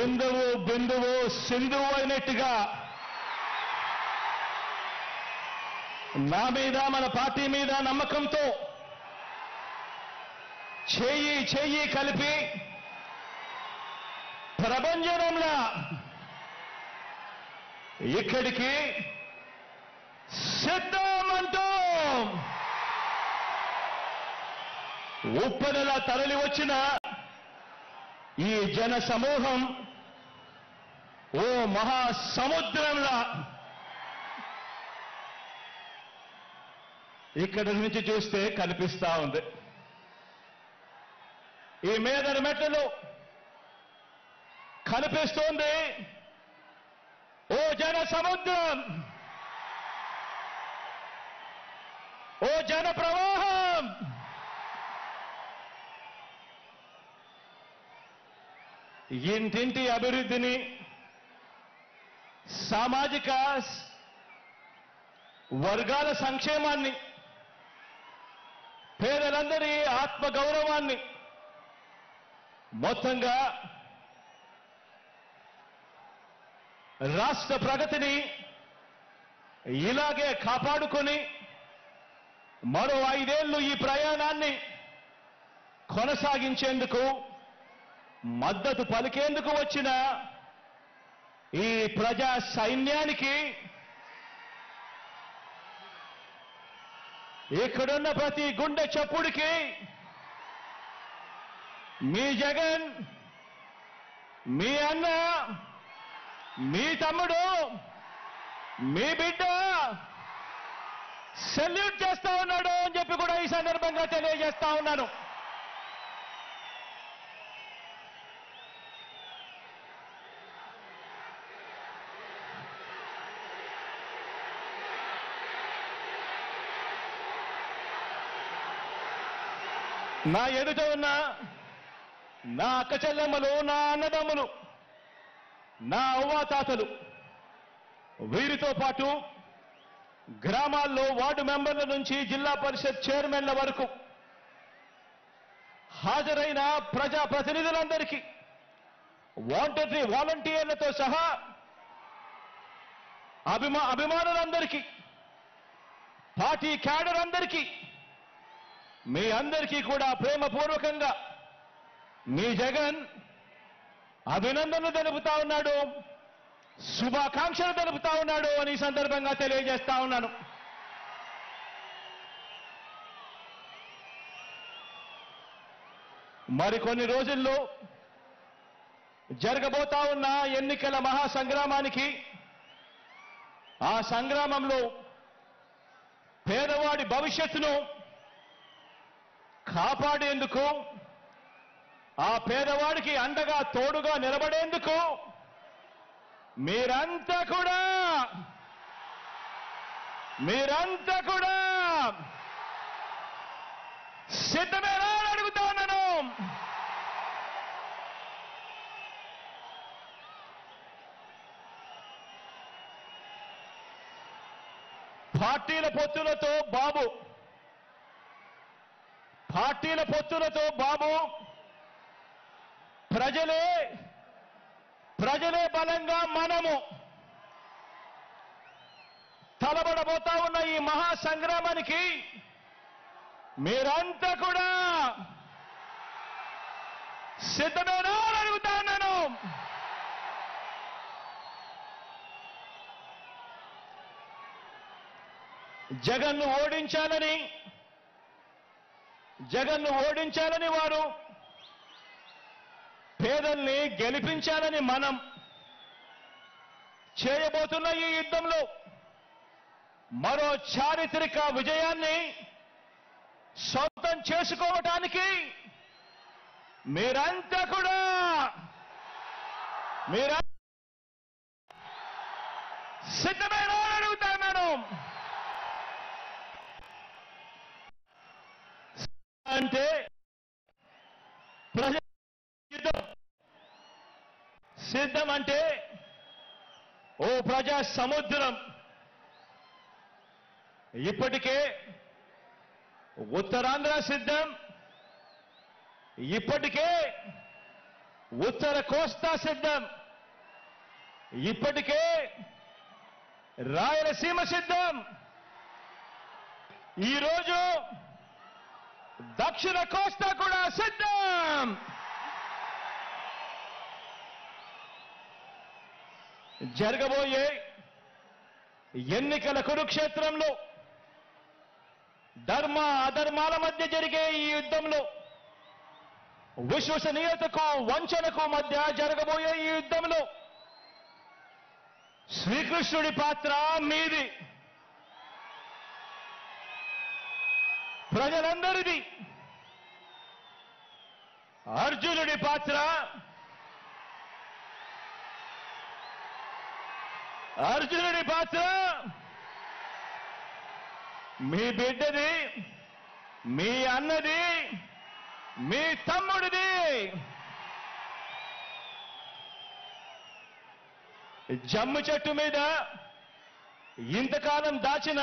బిందువు బిందువు సింధువు అయినట్టుగా నా మీద మన పార్టీ మీద నమ్మకంతో చేయి చేయి కలిపి ప్రభంజనంలా ఇక్కడికి సిద్ధమంటూ ఉప్పెనలా తరలి వచ్చిన ఈ జన సమూహం ఓ మహాసముద్రంలా ఇక్కడి నుంచి చూస్తే కనిపిస్తా ఉంది. ఈ మేదరి మెట్లలో కనిపిస్తోంది ఓ జన సముద్రం, ఓ జన ప్రవాహం. ఇంటింటి అభివృద్ధిని, సామాజిక వర్గాల సంక్షేమాన్ని, పేదలందరి ఆత్మగౌరవాన్ని, మొత్తంగా రాష్ట్ర ప్రగతిని ఇలాగే కాపాడుకొని మరో 5 ఏళ్లు ఈ ప్రయాణాన్ని కొనసాగించేందుకు మద్దతు పలికేందుకు వచ్చిన ఈ ప్రజా సైన్యానికి ఇక్కడున్న ప్రతి గుండె చప్పుడికి మీ జగన్, మీ అన్న, మీ తమ్ముడు, మీ బిడ్డ సెల్యూట్ చేస్తా ఉన్నాడు అని చెప్పి కూడా ఈ సందర్భంగా తెలియజేస్తా ఉన్నాను. నా ఎదుట ఉన్న నా అక్క చెల్లెమ్మలు, నా అన్నదమ్ములు, నా అవ్వాతాతలు, వీరితో పాటు గ్రామాల్లో వార్డు మెంబర్ల నుంచి జిల్లా పరిషత్ చైర్మన్ల వరకు హాజరైన ప్రజా ప్రతినిధులందరికీ, వాలంటీర్లతో సహా అభిమానులందరికీ, పార్టీ క్యాడర్ అందరికీ, మీ అందరికీ కూడా ప్రేమపూర్వకంగా మీ జగన్ అభినందనలు తెలుపుతా ఉన్నాడు, శుభాకాంక్షలు తెలుపుతా ఉన్నాడు అని ఈ సందర్భంగా తెలియజేస్తా ఉన్నాను. మరికొన్ని రోజుల్లో జరగబోతా ఉన్న ఎన్నికల మహాసంగ్రామానికి, ఆ సంగ్రామంలో పేదవాడి భవిష్యత్తును కాపాడేందుకు, ఆ పేదవాడికి అండగా తోడుగా నిలబడేందుకు మీరంతా కూడా సిద్ధమేనా అని అడుగుతా ఉన్నాను. పార్టీల పొత్తులతో బాబు ప్రజలే బలంగా మనము తలబడబోతా ఉన్న ఈ మహాసంగ్రామానికి మీరంతా కూడా సిద్ధమేనా అని అడుగుతా ఉన్నాను. జగన్ను ఓడించాలని వారు, పేదల్ని గెలిపించాలని మనం చేయబోతున్న ఈ యుద్ధంలో మరో చారిత్రక విజయాన్ని సొంతం చేసుకోవటానికి మీరంతా కూడా సిద్ధమేనా అని అడుగుతున్నాను. అంటే సిద్ధం అంటే ఓ ప్రజా సముద్రం. ఇప్పటికే ఉత్తరాంధ్ర సిద్ధం, ఇప్పటికే ఉత్తర కోస్తా సిద్ధం, ఇప్పటికే రాయలసీమ సిద్ధం, ఈరోజు దక్షిణ కోస్తా కూడా సిద్ధం. జరగబోయే ఎన్నికల కురుక్షేత్రంలో ధర్మ అధర్మాల మధ్య జరిగే ఈ యుద్ధంలో, విశ్వసనీయతకు వంచనకు మధ్య జరగబోయే ఈ యుద్ధంలో శ్రీకృష్ణుడి పాత్ర మీది, ప్రజలందరిది. అర్జునుడి పాత్ర మీ బిడ్డది, మీ అన్నది, మీ తమ్ముడిది. జమ్ము చెట్టు మీద ఇంతకాలం దాచిన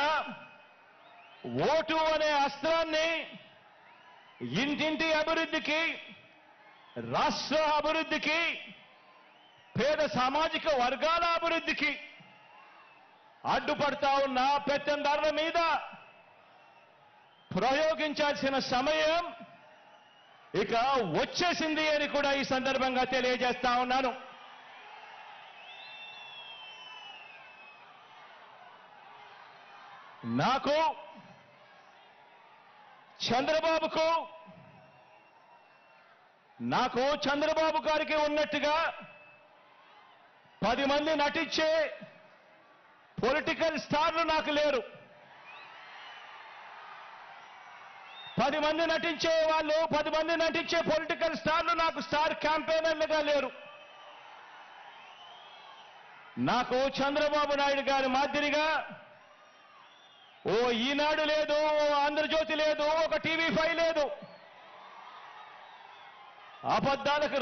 ఓటు అనే అస్త్రాన్ని ఇంటింటి అభివృద్ధికి, రాష్ట్ర అభివృద్ధికి, పేద సామాజిక వర్గాల అభివృద్ధికి అడ్డుపడతా ఉన్న పెత్తందారుల మీద ప్రయోగించాల్సిన సమయం ఇక వచ్చేసింది అని కూడా ఈ సందర్భంగా తెలియజేస్తా ఉన్నాను. నాకు, చంద్రబాబు గారికి ఉన్నట్టుగా 10 మంది నటించే పొలిటికల్ స్టార్లు నాకు లేరు. 10 మంది నటించే వాళ్ళు, 10 మంది నటించే పొలిటికల్ స్టార్లు నాకు స్టార్ క్యాంపెయినర్లుగా లేరు. నాకు చంద్రబాబు నాయుడు గారి మాదిరిగా ఓ ఈనాడు లేదు, ఓ ఆంధ్రజ్యోతి లేదు, ఒక టీవీ5 లేదు. అబద్ధాలకు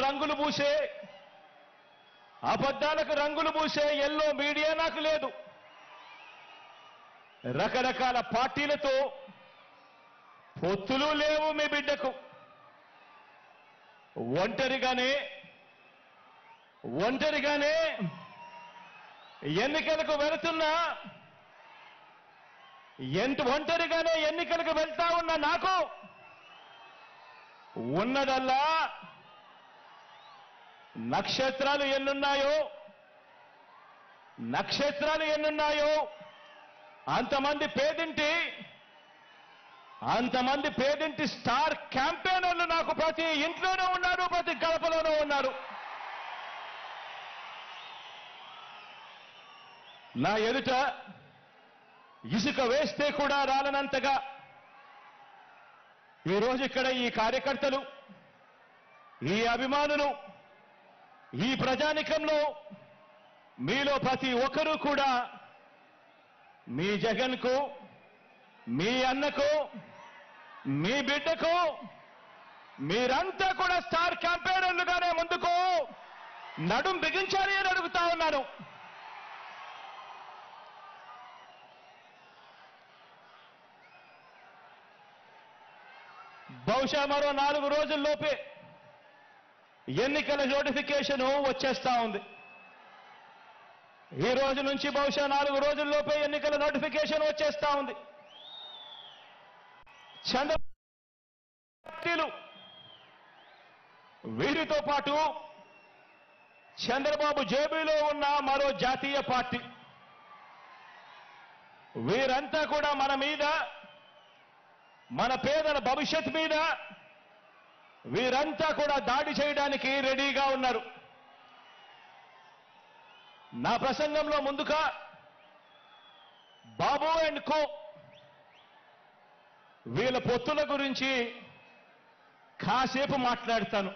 రంగులు పూసే ఎల్లో మీడియా నాకు లేదు. రకరకాల పార్టీలతో పొత్తులు లేవు మీ బిడ్డకు. ఒంటరిగానే ఎన్నికలకు వెళుతున్నా, ఒంటరిగానే ఎన్నికలకు వెళ్తా ఉన్న నాకు ఉన్నదల్లా నక్షత్రాలు ఎన్నున్నాయో అంతమంది పేదింటి స్టార్ క్యాంపెయినర్లు నాకు ప్రతి ఇంట్లోనూ ఉన్నారు, ప్రతి గడపలోనూ ఉన్నారు. నా ఎదుట ఇసుక వేస్తే కూడా రాలనంతగా ఈరోజు ఇక్కడ ఈ కార్యకర్తలు, ఈ అభిమానులు, ఈ ప్రజానికంలో మీలో ప్రతి ఒక్కరూ కూడా మీ జగన్కు, మీ అన్నకు, మీ బిడ్డకు మీరంతా కూడా స్టార్ క్యాంపెయినర్లుగానే ముందుకు నడుం బిగించాలి అని అడుగుతా ఉన్నాను. బహుశా మరో 4 రోజుల్లోపే ఎన్నికల నోటిఫికేషన్ వచ్చేస్తా ఉంది. ఈ రోజు నుంచి బహుశా 4 రోజుల్లోపే ఎన్నికల నోటిఫికేషన్ వచ్చేస్తా ఉంది. చంద్రబాబు వీరితో పాటు చంద్రబాబు జేబులో ఉన్న మరో జాతీయ పార్టీ, వీరంతా కూడా మన మీద, మన పేదల భవిష్యత్ మీద వీరంతా కూడా దాడి చేయడానికి రెడీగా ఉన్నారు. నా ప్రసంగంలో ముందుగా బాబు అండ్ కో వీళ్ళ పొత్తుల గురించి కాసేపు మాట్లాడతాను.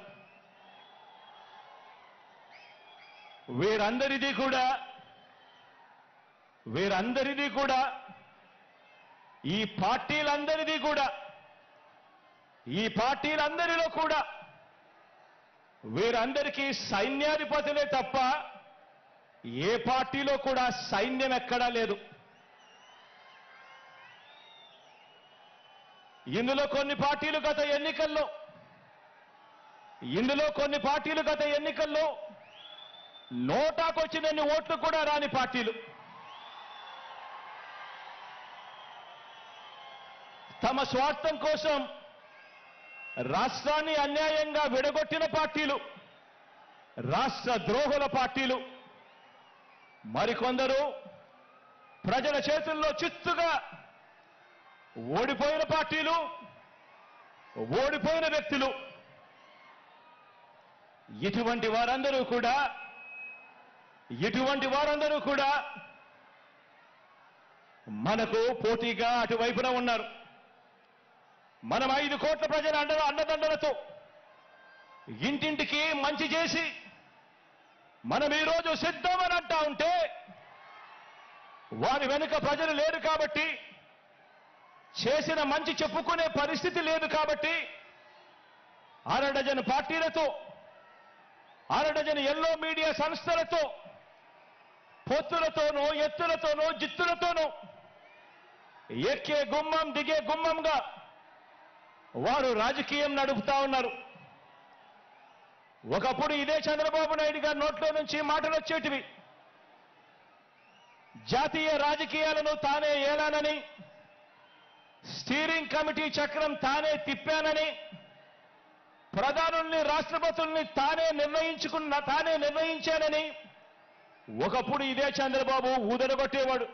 వీరందరిది కూడా ఈ పార్టీలందరిలో కూడా వీరందరికీ సైన్యాధిపతులే తప్ప ఏ పార్టీలో కూడా సైన్యం ఎక్కడా లేదు. ఇందులో కొన్ని పార్టీలు గత ఎన్నికల్లో ఇందులో కొన్ని పార్టీలు గత ఎన్నికల్లో నోటాకొచ్చినన్ని ఓట్లు కూడా రాని పార్టీలు, తమ స్వార్థం కోసం రాష్ట్రాన్ని అన్యాయంగా విడగొట్టిన పార్టీలు, రాష్ట్ర ద్రోహుల పార్టీలు, మరికొందరు ప్రజల చేతుల్లో చిత్తుగా ఓడిపోయిన పార్టీలు, ఓడిపోయిన వ్యక్తులు. ఇటువంటి వారందరూ కూడా మనకు పోటీగా అటువైపున ఉన్నారు. మనం 5 కోట్ల ప్రజల అండదండలతో ఇంటింటికి మంచి చేసి మనం ఈరోజు సిద్ధమని అంటా ఉంటే వారి వెనుక ప్రజలు లేరు కాబట్టి, చేసిన మంచి చెప్పుకునే పరిస్థితి లేదు కాబట్టి, అరడజన్ పార్టీలతో, అరడజన్ ఎల్లో మీడియా సంస్థలతో, పొత్తులతోనూ, ఎత్తులతోనూ, జిత్తులతోనూ ఎక్కే గుమ్మం దిగే గుమ్మంగా వారు రాజకీయం నడుపుతా ఉన్నారు. ఒకప్పుడు ఇదే చంద్రబాబు నాయుడు గారి నోట్లో నుంచి మాటలు వచ్చేటివి. జాతీయ రాజకీయాలను తానే ఏలానని, స్టీరింగ్ కమిటీ చక్రం తానే తిప్పానని, ప్రధానుల్ని, రాష్ట్రపతుల్ని తానే నిర్ణయించానని ఒకప్పుడు ఇదే చంద్రబాబు ఊదరగొట్టేవాడు.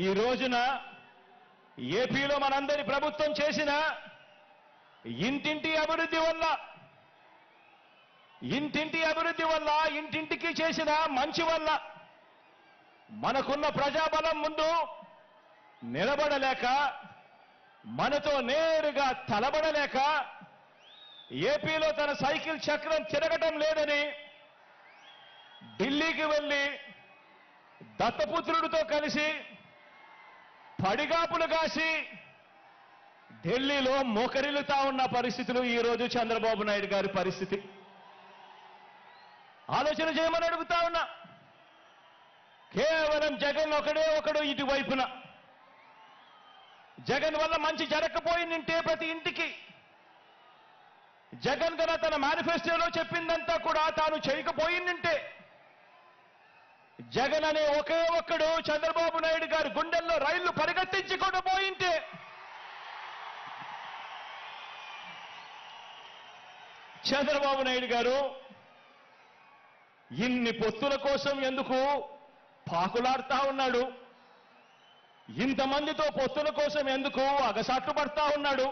ఈ రోజున ఏపీలో మనందరి ప్రభుత్వం చేసిన ఇంటింటి అభివృద్ధి వల్ల, ఇంటింటికి చేసిన మంచి వల్ల మనకున్న ప్రజాబలం ముందు నిలబడలేక, మనతో నేరుగా తలబడలేక, ఏపీలో తన సైకిల్ చక్రం తిరగటం లేదని ఢిల్లీకి వెళ్లి దత్తపుత్రుడితో కలిసి పడిగాపులు కాసి ఢిల్లీలో మోకరిల్లుతా ఉన్న పరిస్థితులు ఈరోజు చంద్రబాబు నాయుడు గారి పరిస్థితి. ఆలోచన చేయమని అడుగుతా ఉన్నా. కేవలం జగన్ ఒకడు ఇటువైపున. జగన్ వల్ల మంచి జరగకపోయిందంటే ప్రతి ఇంటికి, జగన్ గన తన మేనిఫెస్టోలో చెప్పిందంతా కూడా తాను చేయకపోయిందంటే, జగన్ అనే ఒకే ఒక్కడు చంద్రబాబు నాయుడు గారి గుండెల్లో రైళ్లు పరిగెత్తించకుండా పోయింటే, చంద్రబాబు నాయుడు గారు ఇన్ని పొత్తుల కోసం ఎందుకు పాకులాడుతా ఉన్నాడు? ఇంతమందితో పొత్తుల కోసం ఎందుకు అగసాట్లు పడతా ఉన్నాడు?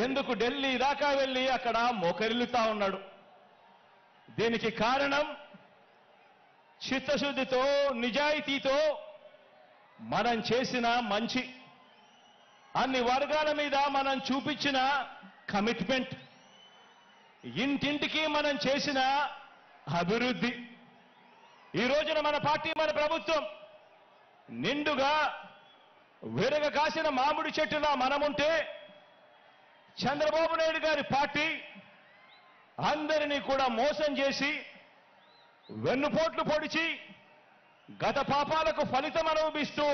ఎందుకు ఢిల్లీ దాకా వెళ్ళి అక్కడ మోకరిల్లుతా ఉన్నాడు? దీనికి కారణం చిత్తశుద్ధితో, నిజాయితీతో మనం చేసిన మంచి, అన్ని వర్గాల మీద మనం చూపించిన కమిట్మెంట్, ఇంటింటికి మనం చేసిన అభివృద్ధి. ఈ రోజున మన పార్టీ, మన ప్రభుత్వం నిండుగా విరగ కాసిన మామిడి చెట్టులా మనముంటే, చంద్రబాబు నాయుడు గారి పార్టీ అందరినీ కూడా మోసం చేసి, వెన్నుపోట్లు పొడిచి, గత పాపాలకు ఫలితం అనుభవిస్తూ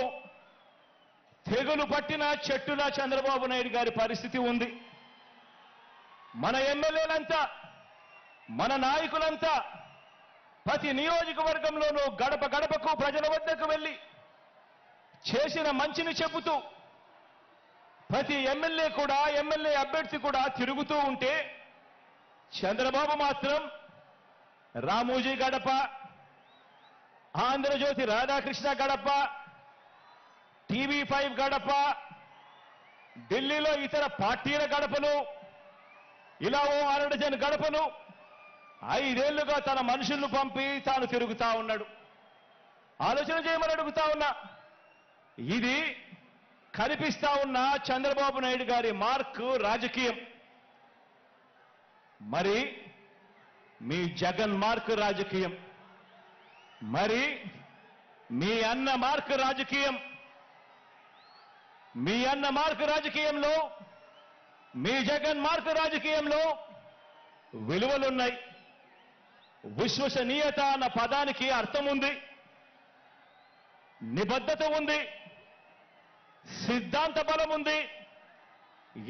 తెగులు పట్టిన చెట్టులా చంద్రబాబు నాయుడు గారి పరిస్థితి ఉంది. మన ఎమ్మెల్యేలంతా, మన నాయకులంతా ప్రతి నియోజకవర్గంలోనూ గడప గడపకు ప్రజల వద్దకు వెళ్ళి చేసిన మంచిని చెబుతూ, ప్రతి ఎమ్మెల్యే అభ్యర్థి కూడా తిరుగుతూ ఉంటే, చంద్రబాబు మాత్రం రామోజీ గడప, ఆంధ్రజ్యోతి రాధాకృష్ణ గడప, టీవీ5 గడప, ఢిల్లీలో ఇతర పార్టీల గడపలు, ఇలా ఓ 6 డజన్ గడపలు 5 ఏళ్లుగా తన మనుషులను పంపి తాను తిరుగుతా ఉన్నాడు. ఆలోచన చేయమని అడుగుతా ఉన్నా. ఇది కనిపిస్తా ఉన్న చంద్రబాబు నాయుడు గారి మార్క్ రాజకీయం. మరి మీ జగన్ మార్క్ రాజకీయం, మరి మీ అన్న మార్క్ రాజకీయం. మీ అన్న మార్క్ రాజకీయంలో, మీ జగన్ మార్క్ రాజకీయంలో విలువలున్నాయి. విశ్వసనీయత అన్న పదానికి అర్థం ఉంది, నిబద్ధత ఉంది, సిద్ధాంత బలం ఉంది.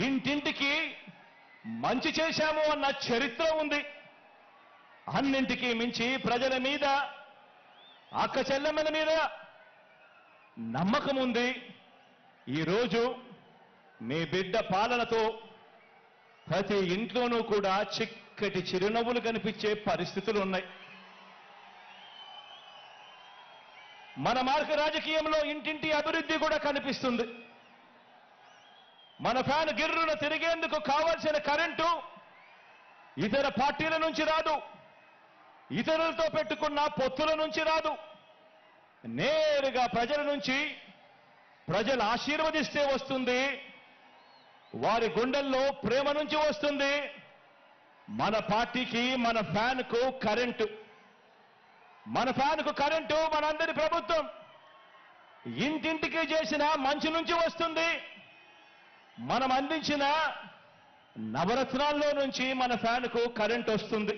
ఇంటింటికి మంచి చేశాము అన్న చరిత్ర ఉంది. అన్నింటికీ మించి ప్రజల మీద, అక్క చెల్లెమ్మల మీద నమ్మకం ఉంది. ఈరోజు మీ బిడ్డ పాలనతో ప్రతి ఇంట్లోనూ కూడా చిక్కటి చిరునవ్వులు కనిపించే పరిస్థితులు ఉన్నాయి. మన మార్గ రాజకీయంలో ఇంటింటి అభివృద్ధి కూడా కనిపిస్తుంది. మన ఫ్యాన్ గిర్రున తిరిగేందుకు కావాల్సిన కరెంటు ఇతర పార్టీల నుంచి రాదు, ఇతరులతో పెట్టుకున్న పొత్తుల నుంచి రాదు, నేరుగా ప్రజల నుంచి, ప్రజలు ఆశీర్వదిస్తే వస్తుంది, వారి గుండెల్లో ప్రేమ నుంచి వస్తుంది. మన పార్టీకి, మన ఫ్యాన్కు కరెంటు, మన ఫ్యాన్కు కరెంటు మనందరి ప్రభుత్వం ఇంటింటికి చేసిన మంచి నుంచి వస్తుంది. మనం అందించిన నవరత్నాల్లో నుంచి మన ఫ్యాన్కు కరెంట్ వస్తుంది.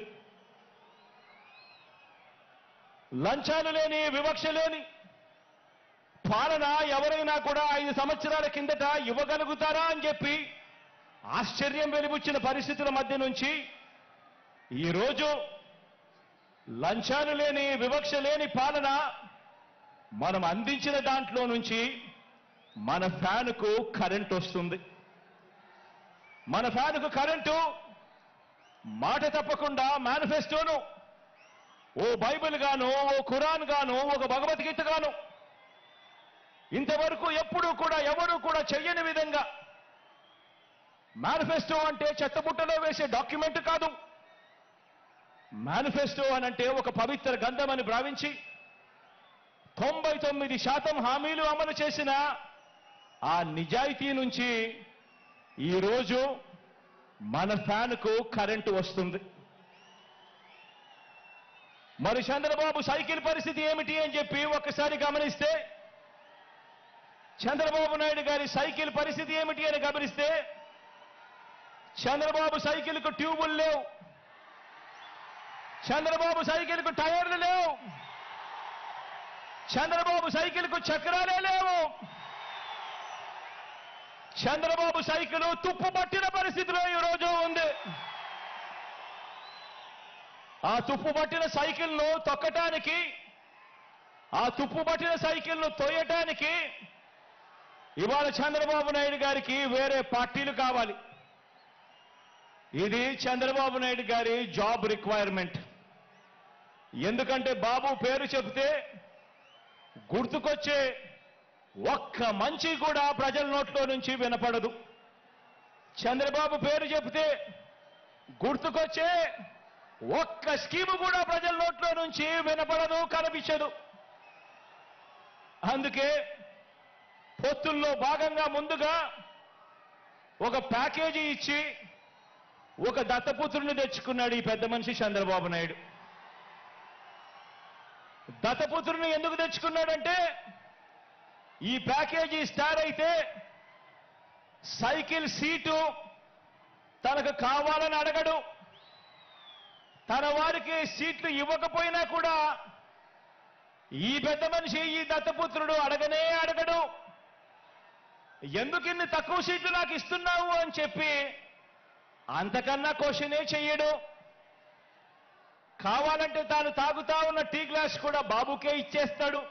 లంచాలు లేని, వివక్ష లేని పాలన ఎవరైనా కూడా 5 సంవత్సరాల కిందట ఇవ్వగలుగుతారా అని చెప్పి ఆశ్చర్యం వెలిబుచ్చిన పరిస్థితుల మధ్య నుంచి ఈరోజు లంచాలు లేని, వివక్ష లేని పాలన మనం అందించిన దాంట్లో నుంచి మన ఫ్యాన్కు కరెంట్ వస్తుంది. మన ఫ్యాన్కు కరెంటు మాట తప్పకుండా మేనిఫెస్టోను ఓ బైబిల్ గాను, ఓ ఖురాన్ గాను, ఒక భగవద్గీత గాను ఇంతవరకు ఎప్పుడూ కూడా ఎవరూ కూడా చెయ్యని విధంగా, మేనిఫెస్టో అంటే చెత్తబుట్టలో వేసే డాక్యుమెంట్ కాదు. మేనిఫెస్టో అనంటే ఒక పవిత్ర గ్రంథం అని భావించి 99% హామీలు అమలు చేసిన ఆ నిజాయితీ నుంచి ఈరోజు మన ఫ్యాన్కు కరెంటు వస్తుంది. మరి చంద్రబాబు సైకిల్ పరిస్థితి ఏమిటి అని చెప్పి ఒక్కసారి గమనిస్తే, చంద్రబాబు నాయుడు గారి సైకిల్ పరిస్థితి ఏమిటి అని గమనిస్తే, చంద్రబాబు సైకిల్కు ట్యూబులు లేవు, చంద్రబాబు సైకిల్కు టైర్లు లేవు, చంద్రబాబు సైకిల్కు చక్రాలే లేవు. చంద్రబాబు సైకిల్ తుప్పు పట్టిన పరిస్థితిలో ఈరోజు ఉంది. ఆ తుప్పు పట్టిన సైకిల్ను తొక్కటానికి, ఆ తుప్పు పట్టిన సైకిల్ను తోయటానికి ఇవాళ చంద్రబాబు నాయుడు గారికి వేరే పార్టీలు కావాలి. ఇది చంద్రబాబు నాయుడు గారి జాబ్ రిక్వైర్మెంట్. ఎందుకంటే బాబు పేరు చెబితే గుర్తుకొచ్చే ఒక్క మంచి కూడా ప్రజల నోట్లో నుంచి వినపడదు. చంద్రబాబు పేరు చెబితే గుర్తుకొచ్చే ఒక్క స్కీము కూడా ప్రజల నోట్లో నుంచి వినపడదు, కనిపించదు. అందుకే పొత్తుల్లో భాగంగా ముందుగా ఒక ప్యాకేజీ ఇచ్చి ఒక దత్తపుత్రుని తెచ్చుకున్నాడు ఈ పెద్ద మనిషి చంద్రబాబు నాయుడు. దత్తపుత్రుని ఎందుకు తెచ్చుకున్నాడంటే, ఈ ప్యాకేజీ స్టార్ అయితే సైకిల్ సీటు తనకు కావాలని అడగడు, తన వారికి సీట్లు ఇవ్వకపోయినా కూడా ఈ పెద్ద మనిషి, ఈ దత్తపుత్రుడు అడగనే అడగడు. ఎందుకు ఇన్ని తక్కువ సీట్లు నాకు ఇస్తున్నావు అని చెప్పి అంతకన్నా క్వశ్చనే చెయ్యడు. కావాలంటే తాను తాగుతా ఉన్న టీ గ్లాస్ కూడా బాబుకే ఇచ్చేస్తాడు.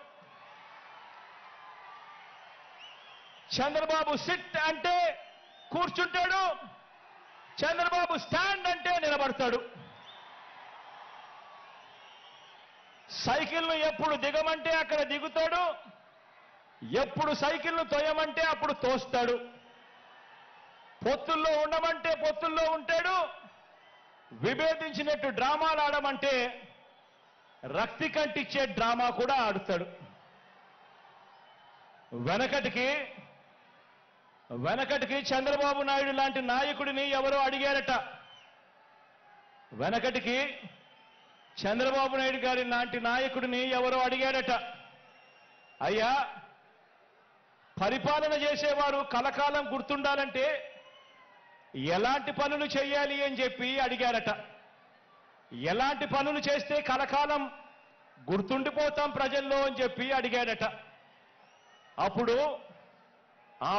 చంద్రబాబు సిట్ అంటే కూర్చుంటాడు, చంద్రబాబు స్టాండ్ అంటే నిలబడతాడు. సైకిల్ను ఎప్పుడు దిగమంటే అక్కడ దిగుతాడు, ఎప్పుడు సైకిల్ను తోయమంటే అప్పుడు తోస్తాడు. పొత్తుల్లో ఉండమంటే పొత్తుల్లో ఉంటాడు, విభేదించినట్టు డ్రామాలు ఆడమంటే రక్తి కంటిచ్చే డ్రామా కూడా ఆడుతాడు. వెనకటికి చంద్రబాబు నాయుడు లాంటి నాయకుడిని ఎవరో అడిగారట. వెనకటికి చంద్రబాబు నాయుడు గారి లాంటి నాయకుడిని ఎవరో అడిగారట, అయ్యా పరిపాలన చేసేవారు కలకాలం గుర్తుండాలంటే ఎలాంటి పనులు చేయాలి అని చెప్పి అడిగారట. ఎలాంటి పనులు చేస్తే కలకాలం గుర్తుండిపోతాం ప్రజల్లో అని చెప్పి అడిగాడట. అప్పుడు ఆ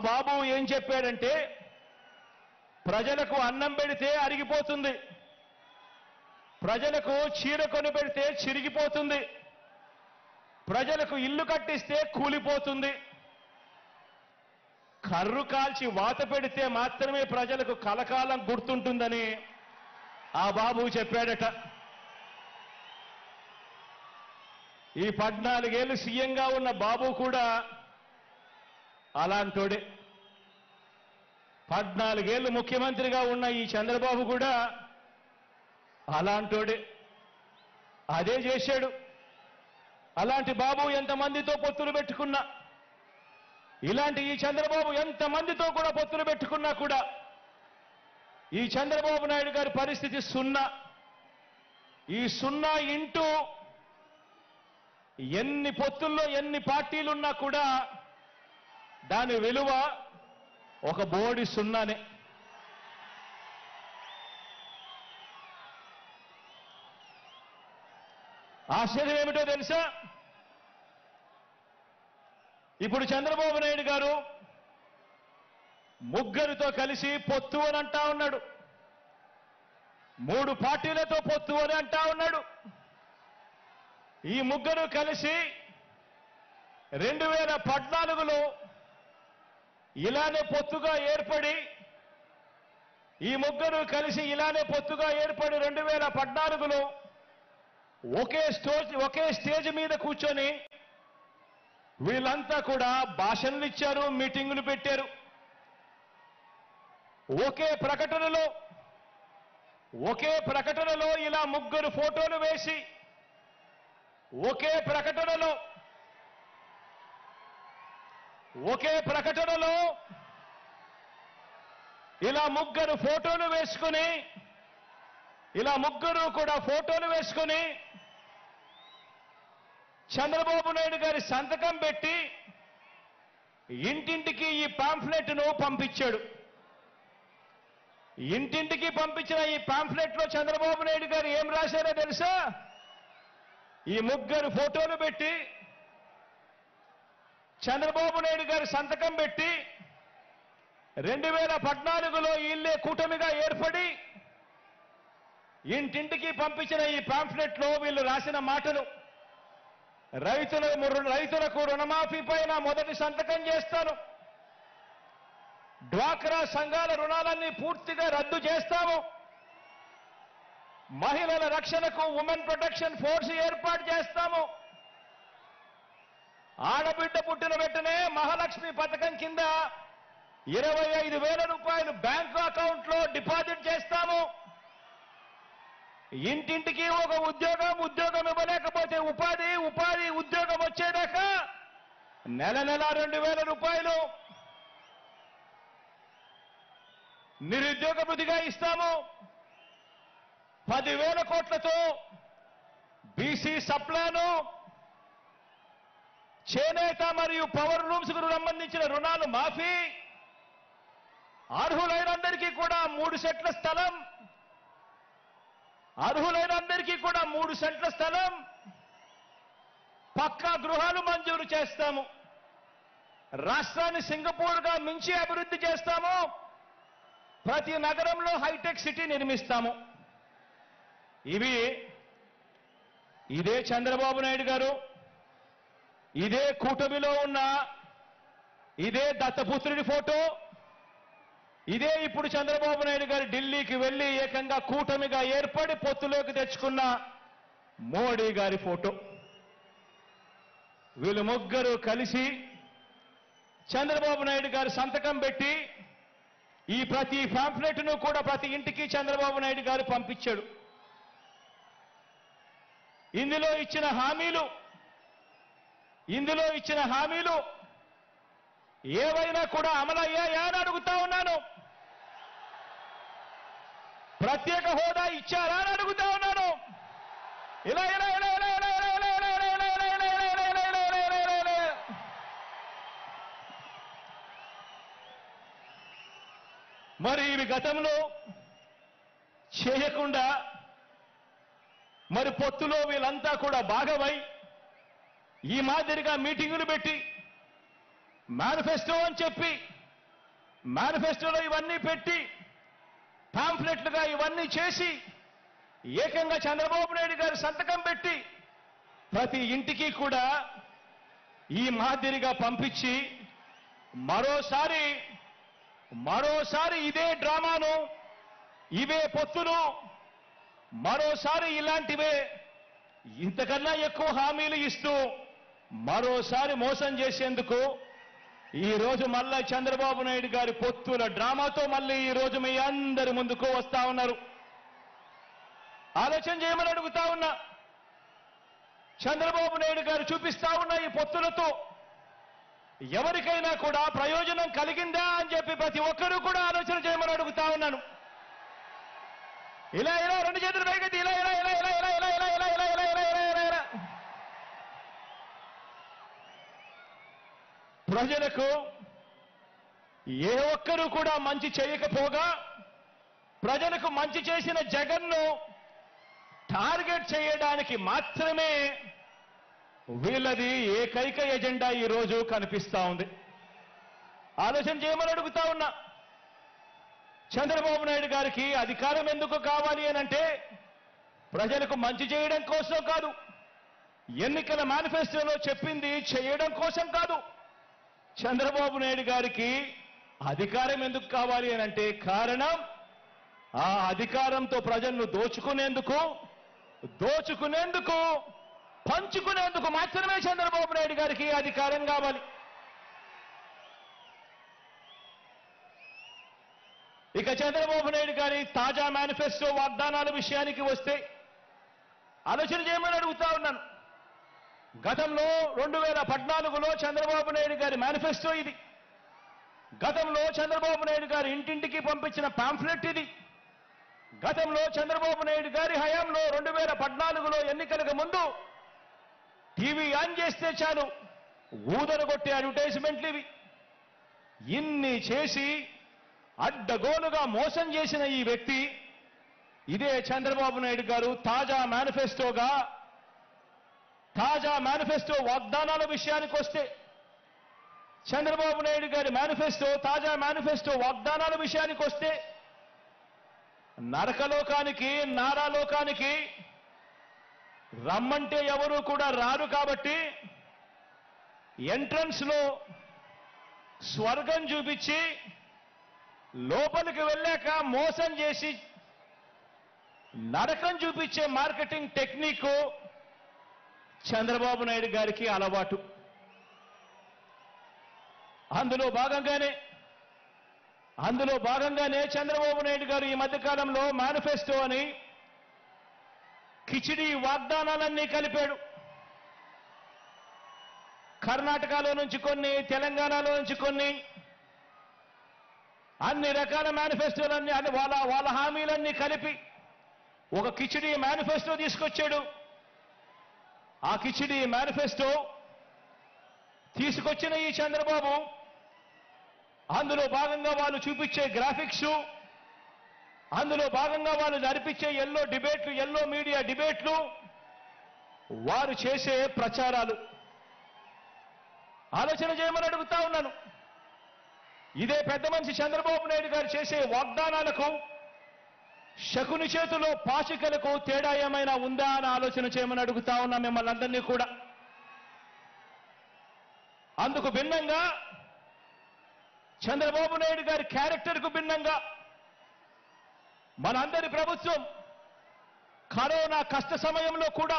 బాబు ఏం చెప్పాడంటే, ప్రజలకు అన్నం పెడితే అరిగిపోతుంది, ప్రజలకు చీర కొని పెడితే చిరిగిపోతుంది, ప్రజలకు ఇల్లు కట్టిస్తే కూలిపోతుంది, కర్రు కాల్చి వాత పెడితే మాత్రమే ప్రజలకు కలకాలం గుర్తుంటుందని ఆ బాబు చెప్పాడట. ఈ 14 ఏళ్ళు సీఎంగా ఉన్న బాబు కూడా అలాంటోడే. 14 ఏళ్ళు ముఖ్యమంత్రిగా ఉన్న ఈ చంద్రబాబు కూడా అలాంటోడే. అదే చేశాడు. అలాంటి బాబు ఎంతమందితో పొత్తులు పెట్టుకున్నా, ఇలాంటి ఈ చంద్రబాబు ఎంతమందితో కూడా పొత్తులు పెట్టుకున్నా కూడా ఈ చంద్రబాబు నాయుడు గారి పరిస్థితి సున్నా. ఈ సున్నా ఇంటూ ఎన్ని పొత్తుల్లో ఎన్ని పార్టీలున్నా కూడా దాని విలువ ఒక బోడి సున్నానే. ఆశ్చర్యం ఏమిటో తెలుసా? ఇప్పుడు చంద్రబాబు నాయుడు గారు ముగ్గురితో కలిసి పొత్తు అని అంటా ఉన్నాడు, 3 పార్టీలతో పొత్తు అని అంటా ఉన్నాడు. ఈ ముగ్గురు కలిసి 2014లో ఇలానే పొత్తుగా ఏర్పడి, ఈ ముగ్గురు కలిసి ఇలానే పొత్తుగా ఏర్పడి 2014లో ఒకే స్టేజ్ మీద కూర్చొని వీళ్ళంతా కూడా భాషణలు ఇచ్చారు, మీటింగులు పెట్టారు. ఒకే ప్రకటనలో ఇలా ముగ్గురు ఫోటోలు వేసి ఒకే ప్రకటనలో ఇలా ముగ్గురు ఫోటోలు వేసుకుని, ఇలా ముగ్గురు కూడా ఫోటోలు వేసుకుని చంద్రబాబు నాయుడు గారి సంతకం పెట్టి ఇంటింటికి ఈ పాంఫ్లెట్ను పంపించాడు. ఇంటింటికి పంపించిన ఈ పాంఫ్లెట్లో చంద్రబాబు నాయుడు గారు ఏం రాశారో తెలుసా? ఈ ముగ్గురు ఫోటోలు పెట్టి చంద్రబాబు నాయుడు గారి సంతకం పెట్టి 2014లో వీళ్ళే కూటమిగా ఏర్పడి ఇంటింటికి పంపించిన ఈ పాంఫ్లెట్లో వీళ్ళు రాసిన మాటలు: రైతులకు రుణమాఫీ పైన మొదటి సంతకం చేస్తాను, డ్వాక్రా సంఘాల రుణాలన్నీ పూర్తిగా రద్దు చేస్తాము, మహిళల రక్షణకు ఉమెన్ ప్రొటెక్షన్ ఫోర్స్ ఏర్పాటు చేస్తాము, ఆడబిడ్డ పుట్టిన వెంటనే మహాలక్ష్మి పథకం కింద 25,000 రూపాయలు బ్యాంకు అకౌంట్లో డిపాజిట్ చేస్తాము, ఇంటింటికి ఒక ఉద్యోగం ఇవ్వలేకపోతే ఉపాధి ఉద్యోగం వచ్చేదాకా నెల 2,000 రూపాయలు నిరుద్యోగ భృతిగా ఇస్తాము, 10,000 కోట్లతో బీసీ సప్లాను, చేనేత మరియు పవర్ లూమ్స్ కు సంబంధించిన రుణాలు మాఫీ, అర్హులైనందరికీ కూడా 3 సెంట్ల స్థలం, అర్హులైనందరికీ కూడా 3 సెంట్ల స్థలం, పక్కా గృహాలు మంజూరు చేస్తాము, రాష్ట్రాన్ని సింగపూర్గా మించి అభివృద్ధి చేస్తాము, ప్రతి నగరంలో హైటెక్ సిటీ నిర్మిస్తాము. ఇదే చంద్రబాబు నాయుడు గారు, ఇదే కూటమిలో ఉన్న ఇదే దత్తపుత్రుడి ఫోటో, ఇదే ఇప్పుడు చంద్రబాబు నాయుడు గారు ఢిల్లీకి వెళ్లి ఏకంగా కూటమిగా ఏర్పడి పొత్తులోకి తెచ్చుకున్న మోడీ గారి ఫోటో. వీళ్ళు ముగ్గురు కలిసి చంద్రబాబు నాయుడు గారు సంతకం పెట్టి ఈ ప్రతి పాంఫ్లెట్ను కూడా ప్రతి ఇంటికి చంద్రబాబు నాయుడు గారు పంపించాడు. ఇందులో ఇచ్చిన హామీలు ఏవైనా కూడా అమలయ్యాయా అని అడుగుతా ఉన్నాను. ప్రత్యేక హోదా ఇచ్చారా అని అడుగుతా ఉన్నాను. ఇలా మరి ఇవి గతంలో చేయకుండా మరి పొత్తులో వీళ్ళంతా కూడా భాగమై ఈ మాదిరిగా మీటింగులు పెట్టి మేనిఫెస్టో అని చెప్పి మేనిఫెస్టోలో ఇవన్నీ పెట్టి పాంఫ్లెట్లుగా ఇవన్నీ చేసి ఏకంగా చంద్రబాబు నాయుడు గారు సంతకం పెట్టి ప్రతి ఇంటికి కూడా ఈ మాదిరిగా పంపించి మరోసారి ఇదే డ్రామాను, ఇవే పొత్తులు, మరోసారి ఇలాంటివే ఇంతకన్నా ఎక్కువ హామీలు ఇస్తూ మరోసారి మోసం చేసేందుకు ఈ రోజు మళ్ళా చంద్రబాబు నాయుడు గారి పొత్తుల డ్రామాతో మళ్ళీ ఈ రోజు మీ అందరి ముందుకు వస్తా ఉన్నారు. ఆలోచన చేయమని అడుగుతా ఉన్నా. చంద్రబాబు నాయుడు గారు చూపిస్తా ఉన్న ఈ పొత్తులతో ఎవరికైనా కూడా ప్రయోజనం కలిగిందా అని చెప్పి ప్రతి ఒక్కరూ కూడా ఆలోచన చేయమని అడుగుతా ఉన్నాను. ఇలా రెండు చేతులు పైకెత్తి ఇలా ప్రజలకు ఏ ఒక్కరూ కూడా మంచి చేయకపోగా ప్రజలకు మంచి చేసిన జగన్ను టార్గెట్ చేయడానికి మాత్రమే వీళ్ళది ఏకైక ఎజెండా ఈ రోజు కనిపిస్తా ఉంది. ఆలోచన చేయమని అడుగుతా ఉన్నా. చంద్రబాబు నాయుడు గారికి అధికారం ఎందుకు కావాలి అనంటే ప్రజలకు మంచి చేయడం కోసం కాదు, ఎన్నికల మేనిఫెస్టోలో చెప్పింది చేయడం కోసం కాదు. చంద్రబాబు నాయుడు గారికి అధికారం ఎందుకు కావాలి అనంటే కారణం ఆ అధికారంతో ప్రజలను దోచుకునేందుకు పంచుకునేందుకు మాత్రమే చంద్రబాబు నాయుడు గారికి అధికారం కావాలి. ఇక చంద్రబాబు నాయుడు గారి తాజా మేనిఫెస్టో వాగ్దానాల విషయానికి వస్తే ఆలోచన చేయమని అడుగుతా ఉన్నాను. గతంలో 2014లో చంద్రబాబు నాయుడు గారి మేనిఫెస్టో ఇది. గతంలో చంద్రబాబు నాయుడు గారు ఇంటింటికి పంపించిన పాంఫ్లెట్ ఇది. గతంలో చంద్రబాబు నాయుడు గారి హయాంలో 2014లో ఎన్నికలకు ముందు టీవీ ఆన్ చేస్తే చాలు ఊదరగొట్టే అడ్వర్టైజ్మెంట్లు ఇవి. ఇన్ని చేసి అడ్డగోలుగా మోసం చేసిన ఈ వ్యక్తి ఇదే చంద్రబాబు నాయుడు గారు తాజా మేనిఫెస్టో వాగ్దానాల విషయానికి వస్తే చంద్రబాబు నాయుడు గారి తాజా మేనిఫెస్టో వాగ్దానాల విషయానికి వస్తే నరకలోకానికి నారాలోకానికి రమ్మంటే ఎవరు కూడా రారు కాబట్టి ఎంట్రన్స్ లో స్వర్గం చూపించి లోపలికి వెళ్ళాక మోసం చేసి నరకం చూపించే మార్కెటింగ్ టెక్నిక్ చంద్రబాబు నాయుడు గారికి అలవాటు. అందులో భాగంగానే చంద్రబాబు నాయుడు గారు ఈ మధ్యకాలంలో మేనిఫెస్టో అని కిచిడి వాగ్దానాలన్నీ కలిపాడు. కర్ణాటకలో నుంచి కొన్ని, తెలంగాణలో నుంచి కొన్ని, అన్ని రకాల మేనిఫెస్టోలన్నీ వాళ్ళ హామీలన్నీ కలిపి ఒక కిచిడి మేనిఫెస్టో తీసుకొచ్చాడు. ఆ కిచిడి మేనిఫెస్టో తీసుకొచ్చిన ఈ చంద్రబాబు అందులో భాగంగా వాళ్ళు చూపించే గ్రాఫిక్స్, అందులో భాగంగా వాళ్ళు జరిపించే ఎల్లో మీడియా డిబేట్లు, వారు చేసే ప్రచారాలు ఆలోచన చేయమని అడుగుతా ఉన్నాను. ఇదే పెద్ద మనిషి చంద్రబాబు నాయుడు గారు చేసే వాగ్దానాలకు శకుని చేతిలో పాచికలకు తేడా ఏమైనా ఉందా అని ఆలోచన చేయమని అడుగుతా ఉన్నా మిమ్మల్ని అందరినీ కూడా. అందుకు భిన్నంగా చంద్రబాబు నాయుడు గారి క్యారెక్టర్కు భిన్నంగా మనందరి ప్రభుత్వం కరోనా కష్ట సమయంలో కూడా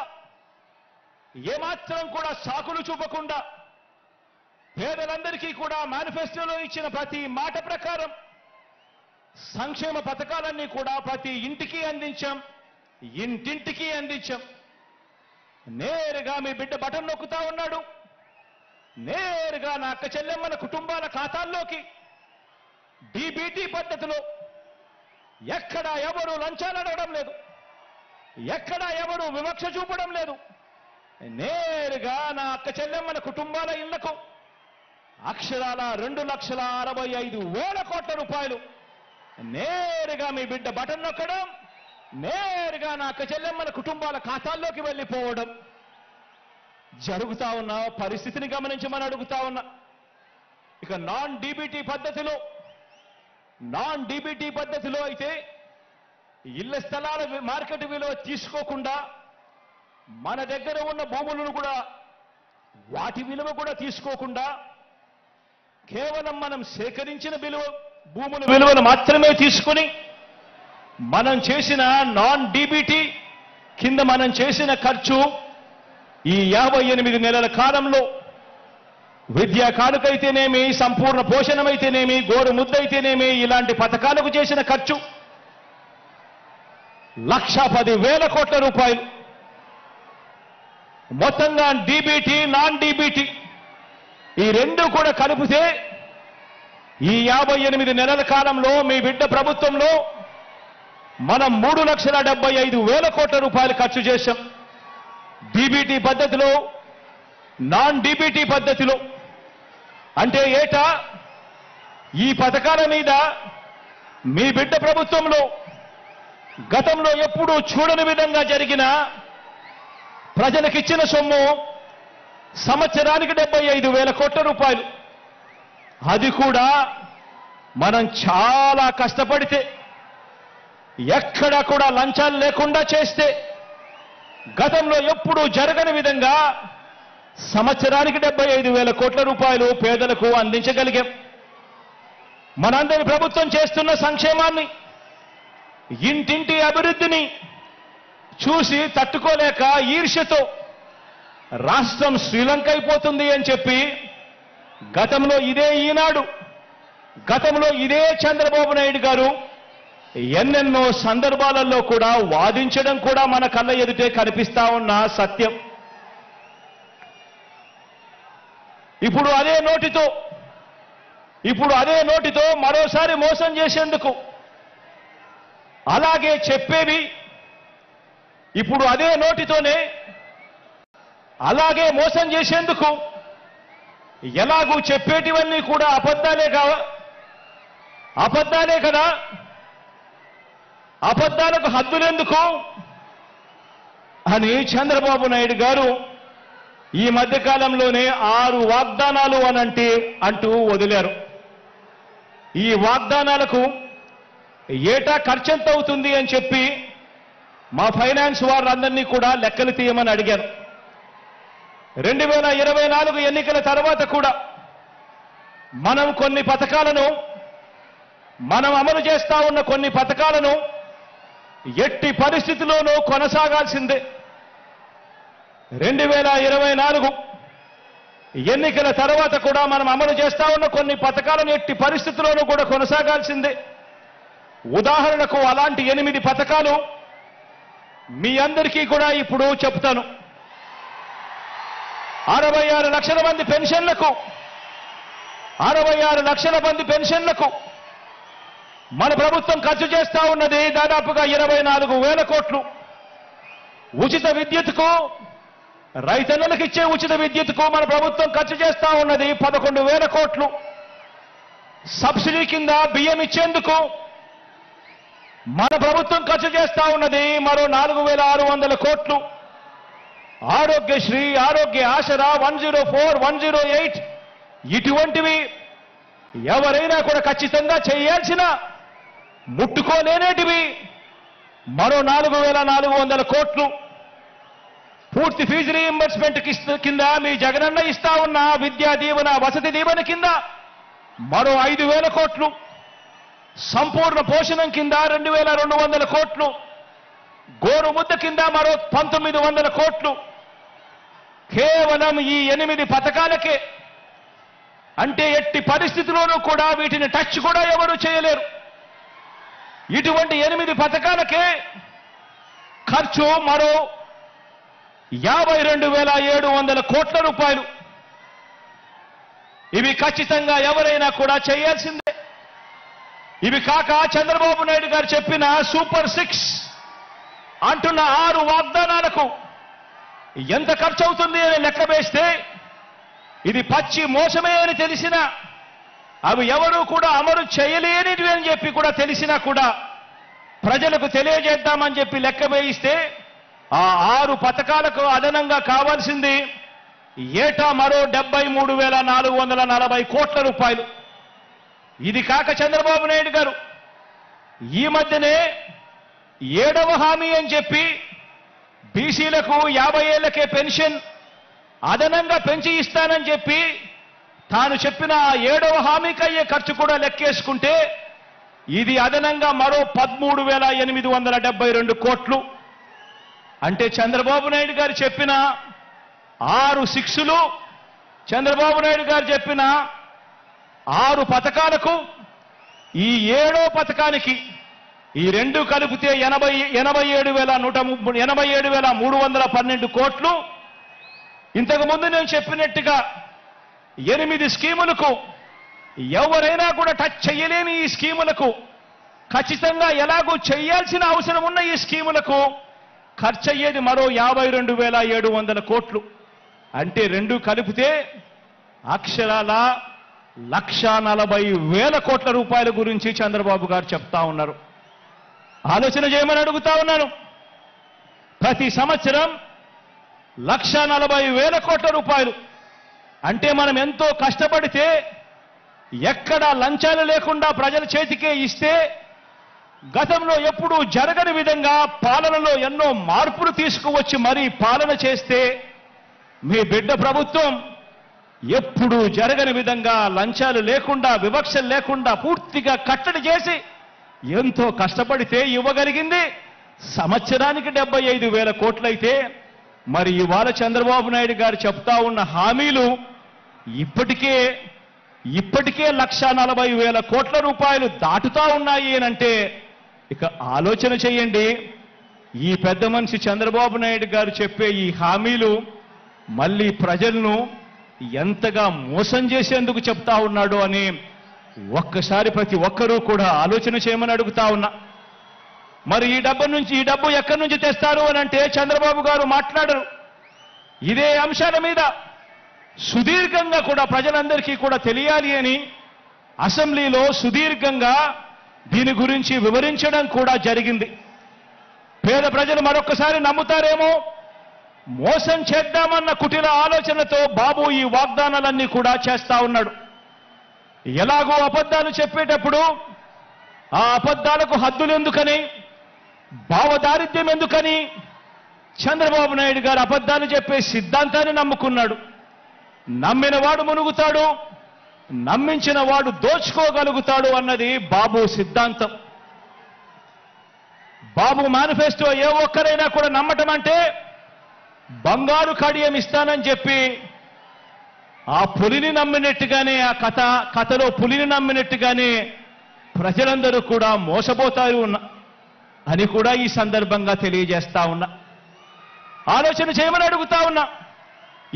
ఏమాత్రం కూడా సాకులు చూపకుండా పేదలందరికీ కూడా మేనిఫెస్టోలో ఇచ్చిన ప్రతి మాట ప్రకారం సంక్షేమ పథకాలన్నీ కూడా ప్రతి ఇంటికి అందించాం, ఇంటింటికి అందించాం. నేరుగా మీ బిడ్డ బటన్ నొక్కుతా ఉన్నాడు. నేరుగా నా అక్క చెల్లెమ్మల కుటుంబాల ఖాతాల్లోకి డీబీటీ పద్ధతిలో ఎక్కడా ఎవరు లంచాలు అడగడం లేదు, ఎక్కడా ఎవరు వివక్ష చూపడం లేదు. నేరుగా నా అక్క చెల్లెమ్మల కుటుంబాల ఇళ్లకు అక్షరాల 2,65,000 కోట్ల రూపాయలు నేరుగా మీ బిడ్డ బటన్ నొక్కడం, నేరుగా నా అక్క చెల్లెమ్మల కుటుంబాల ఖాతాల్లోకి వెళ్ళిపోవడం జరుగుతా ఉన్న పరిస్థితిని గమనించమని అడుగుతా ఉన్నా. ఇక నాన్ డీబీటీ పద్ధతిలో అయితే ఇళ్ల స్థలాల మార్కెట్ విలువ తీసుకోకుండా మన దగ్గర ఉన్న భూములను కూడా వాటి విలువ కూడా తీసుకోకుండా కేవలం మనం సేకరించిన భూముల విలువను మాత్రమే తీసుకుని మనం చేసిన నాన్ డీబీటీ కింద మనం చేసిన ఖర్చు ఈ 58 నెలల కాలంలో విద్యా కానుకైతేనేమి, సంపూర్ణ పోషణమైతేనేమి, గోరు ముద్దైతేనేమి, ఇలాంటి పథకాలకు చేసిన ఖర్చు 1,10,000 కోట్ల రూపాయలు. మొత్తంగా డీబీటీ నాన్ డీబీటీ ఈ రెండు కూడా కలిపితే ఈ 58 నెలల కాలంలో మీ బిడ్డ ప్రభుత్వంలో మనం 3,75,000 కోట్ల రూపాయలు ఖర్చు చేశాం. డీబీటీ పద్ధతిలో, నాన్ డీబీటీ పద్ధతిలో. అంటే ఏటా ఈ పథకాల మీద మీ బిడ్డ ప్రభుత్వంలో గతంలో ఎప్పుడూ చూడని విధంగా జరిగిన ప్రజలకిచ్చిన సొమ్ము సంవత్సరానికి 75,000 కోట్ల రూపాయలు. అది కూడా మనం చాలా కష్టపడితే, ఎక్కడా కూడా లంచాలు లేకుండా చేస్తే, గతంలో ఎప్పుడూ జరగని విధంగా సంవత్సరానికి 75,000 కోట్ల రూపాయలు పేదలకు అందించగలిగాం. మనందరి ప్రభుత్వం చేస్తున్న సంక్షేమాన్ని, ఇంటింటి అభివృద్ధిని చూసి తట్టుకోలేక ఈర్ష్యతో రాష్ట్రం శ్రీలంక అయిపోతుంది అని చెప్పి గతంలో ఇదే ఈనాడు, గతంలో ఇదే చంద్రబాబు నాయుడు గారు ఎన్నెన్నో సందర్భాలలో కూడా వాదించడం కూడా మన కళ్ళ ఎదుటే కనిపిస్తా ఉన్న సత్యం. ఇప్పుడు అదే నోటితో మరోసారి మోసం చేసేందుకు, అలాగే చెప్పేవి ఇప్పుడు అదే నోటితోనే అలాగే మోసం చేసేందుకు, ఎలాగూ చెప్పేటివన్నీ కూడా అబద్ధాలే కదా, అబద్ధాలకు హద్దులెందుకు అని చంద్రబాబు నాయుడు గారు ఈ మధ్యకాలంలోనే 6 వాగ్దానాలు అంటూ వదిలారు. ఈ వాగ్దానాలకు ఏటా ఖర్చెంత అవుతుంది అని చెప్పి మా ఫైనాన్స్ వారందరినీ కూడా లెక్కలు తీయమని అడిగారు. 2024 ఎన్నికల తర్వాత కూడా మనం అమలు చేస్తా ఉన్న కొన్ని పథకాలను ఎట్టి పరిస్థితిలోనూ కొనసాగాల్సిందే. 2024 ఎన్నికల తర్వాత కూడా మనం అమలు చేస్తా ఉన్న కొన్ని పథకాలను ఎట్టి పరిస్థితుల్లోనూ కూడా కొనసాగాల్సిందే. ఉదాహరణకు అలాంటి 8 పథకాలు మీ అందరికీ కూడా ఇప్పుడు చెప్తాను. 66 లక్షల మంది పెన్షన్లకు 66 లక్షల మంది పెన్షన్లకు మన ప్రభుత్వం ఖర్చు చేస్తా ఉన్నది దాదాపుగా 24,000 కోట్లు. ఉచిత విద్యుత్కు, రైతన్నలకు ఇచ్చే ఉచిత విద్యుత్కు మన ప్రభుత్వం ఖర్చు చేస్తా ఉన్నది 11,000 కోట్లు. సబ్సిడీ కింద బియ్యం ఇచ్చేందుకు మన ప్రభుత్వం ఖర్చు చేస్తా ఉన్నది మరో 4,600 కోట్లు. ఆరోగ్యశ్రీ, ఆరోగ్య ఆసరా, 104, 108 ఇటువంటివి ఎవరైనా కూడా ఖచ్చితంగా చేయాల్సిన, ముట్టుకోలేనేటివి మరో 4,400 కోట్లు. పూర్తి ఫీజు రీయింబర్స్మెంట్ కింద మీ జగనన్న ఇస్తా ఉన్న విద్యా దీవెన, వసతి దీవెన కింద మరో 5,000 కోట్లు. సంపూర్ణ పోషణం కింద 2,200 కోట్లు. గోరు ముద్ద కింద మరో 1,900 కోట్లు. కేవలం ఈ 8 పథకాలకే. అంటే ఎట్టి పరిస్థితిలోనూ కూడా వీటిని టచ్ కూడా ఎవరు చేయలేరు. ఇటువంటి 8 పథకాలకే ఖర్చు మరో 52,700 కోట్ల రూపాయలు. ఇవి ఖచ్చితంగా ఎవరైనా కూడా చేయాల్సిందే. ఇవి కాక చంద్రబాబు నాయుడు గారు చెప్పిన సూపర్ 6 అంటున్న 6 వాగ్దానాలకు ఎంత ఖర్చు అవుతుంది అని లెక్క వేస్తే ఇది పచ్చి మోసమే అని తెలిసినా, అవి ఎవరూ కూడా అమలు చేయలేనివి అని చెప్పి కూడా తెలిసినా కూడా ప్రజలకు తెలియజేద్దామని చెప్పి లెక్క వేయిస్తే ఆ 6 పథకాలకు అదనంగా కావాల్సింది ఏటా మరో 73,440 కోట్ల రూపాయలు. ఇది కాక చంద్రబాబు నాయుడు గారు ఈ మధ్యనే ఏడవ హామీ అని చెప్పి బీసీలకు 50 ఏళ్లకే పెన్షన్ అదనంగా పెంచి ఇస్తానని చెప్పి తాను చెప్పిన ఏడవ హామీకి అయ్యే ఖర్చు కూడా లెక్కేసుకుంటే ఇది అదనంగా మరో 13,872 కోట్లు. అంటే చంద్రబాబు నాయుడు గారు చెప్పిన 6 6లు, చంద్రబాబు నాయుడు గారు చెప్పిన 6 పథకాలకు ఈ 7వ పథకానికి ఈ రెండు కలిపితే 87,312 కోట్లు. ఇంతకుముందు నేను చెప్పినట్టుగా 8 స్కీములకు ఎవరైనా కూడా టచ్ చేయలేని ఈ స్కీములకు ఖచ్చితంగా ఎలాగూ చేయాల్సిన అవసరం ఉన్న ఈ స్కీములకు ఖర్చు అయ్యేది మరో 52,700 కోట్లు. అంటే రెండు కలిపితే అక్షరాల 1,40,000 కోట్ల రూపాయల గురించి చంద్రబాబు గారు చెప్తా ఉన్నారు. ఆలోచన చేయమని అడుగుతా ఉన్నాను. ప్రతి సంవత్సరం 1,40,000 కోట్ల రూపాయలు అంటే మనం ఎంతో కష్టపడితే ఎక్కడా లంచాలు లేకుండా ప్రజల చేతికే ఇస్తే గతంలో ఎప్పుడూ జరగని విధంగా పాలనలో ఎన్నో మార్పులు తీసుకువచ్చి మరీ పాలన చేస్తే మీ బిడ్డ ప్రభుత్వం ఎప్పుడూ జరగని విధంగా లంచాలు లేకుండా వివక్షలు లేకుండా పూర్తిగా కట్టడి చేసి ఎంతో కష్టపడితే ఇవ్వగలిగింది సంవత్సరానికి 75,000 కోట్లయితే మరి ఇవాళ చంద్రబాబు నాయుడు గారు చెప్తా ఉన్న హామీలు ఇప్పటికే 1,40,000 కోట్ల రూపాయలు దాటుతా ఉన్నాయి అంటే ఇక ఆలోచన చేయండి. ఈ పెద్ద మనిషి చంద్రబాబు నాయుడు గారు చెప్పే ఈ హామీలు మళ్ళీ ప్రజలను ఎంతగా మోసం చేసేందుకు చెప్తా ఉన్నాడు అని ఒక్కసారి ప్రతి ఒక్కరూ కూడా ఆలోచన చేయమని అడుగుతా ఉన్నా. మరి ఈ డబ్బు ఎక్కడి నుంచి తెస్తారు అని అంటే చంద్రబాబు గారు మాట్లాడరు. ఇదే అంశాల మీద సుదీర్ఘంగా కూడా ప్రజలందరికీ కూడా తెలియాలి అని అసెంబ్లీలో సుదీర్ఘంగా దీని గురించి వివరించడం కూడా జరిగింది. పేద ప్రజలు మరొక్కసారి నమ్ముతారేమో, మోసం చేద్దామన్న కుటిల ఆలోచనతో బాబు ఈ వాగ్దానాలన్నీ కూడా చేస్తా ఉన్నాడు. ఎలాగో అబద్ధాలు చెప్పేటప్పుడు ఆ అబద్ధాలకు హద్దులు ఎందుకని, భావదారిద్ర్యం ఎందుకని చంద్రబాబు నాయుడు గారు అబద్ధాలు చెప్పే సిద్ధాంతాన్ని నమ్ముకున్నాడు. నమ్మిన వాడు మునుగుతాడు, నమ్మించిన వాడు దోచుకోగలుగుతాడు అన్నది బాబు సిద్ధాంతం. బాబు మేనిఫెస్టో ఏ ఒక్కరైనా కూడా నమ్మటం అంటే బంగారు కడియం ఇస్తానని చెప్పి ఆ పులిని నమ్మినట్టుగానే ఆ కథలో పులిని నమ్మినట్టుగానే ప్రజలందరూ కూడా మోసపోతారు అని కూడా ఈ సందర్భంగా తెలియజేస్తా ఉన్నా. ఆలోచన చేయమని అడుగుతా ఉన్నా.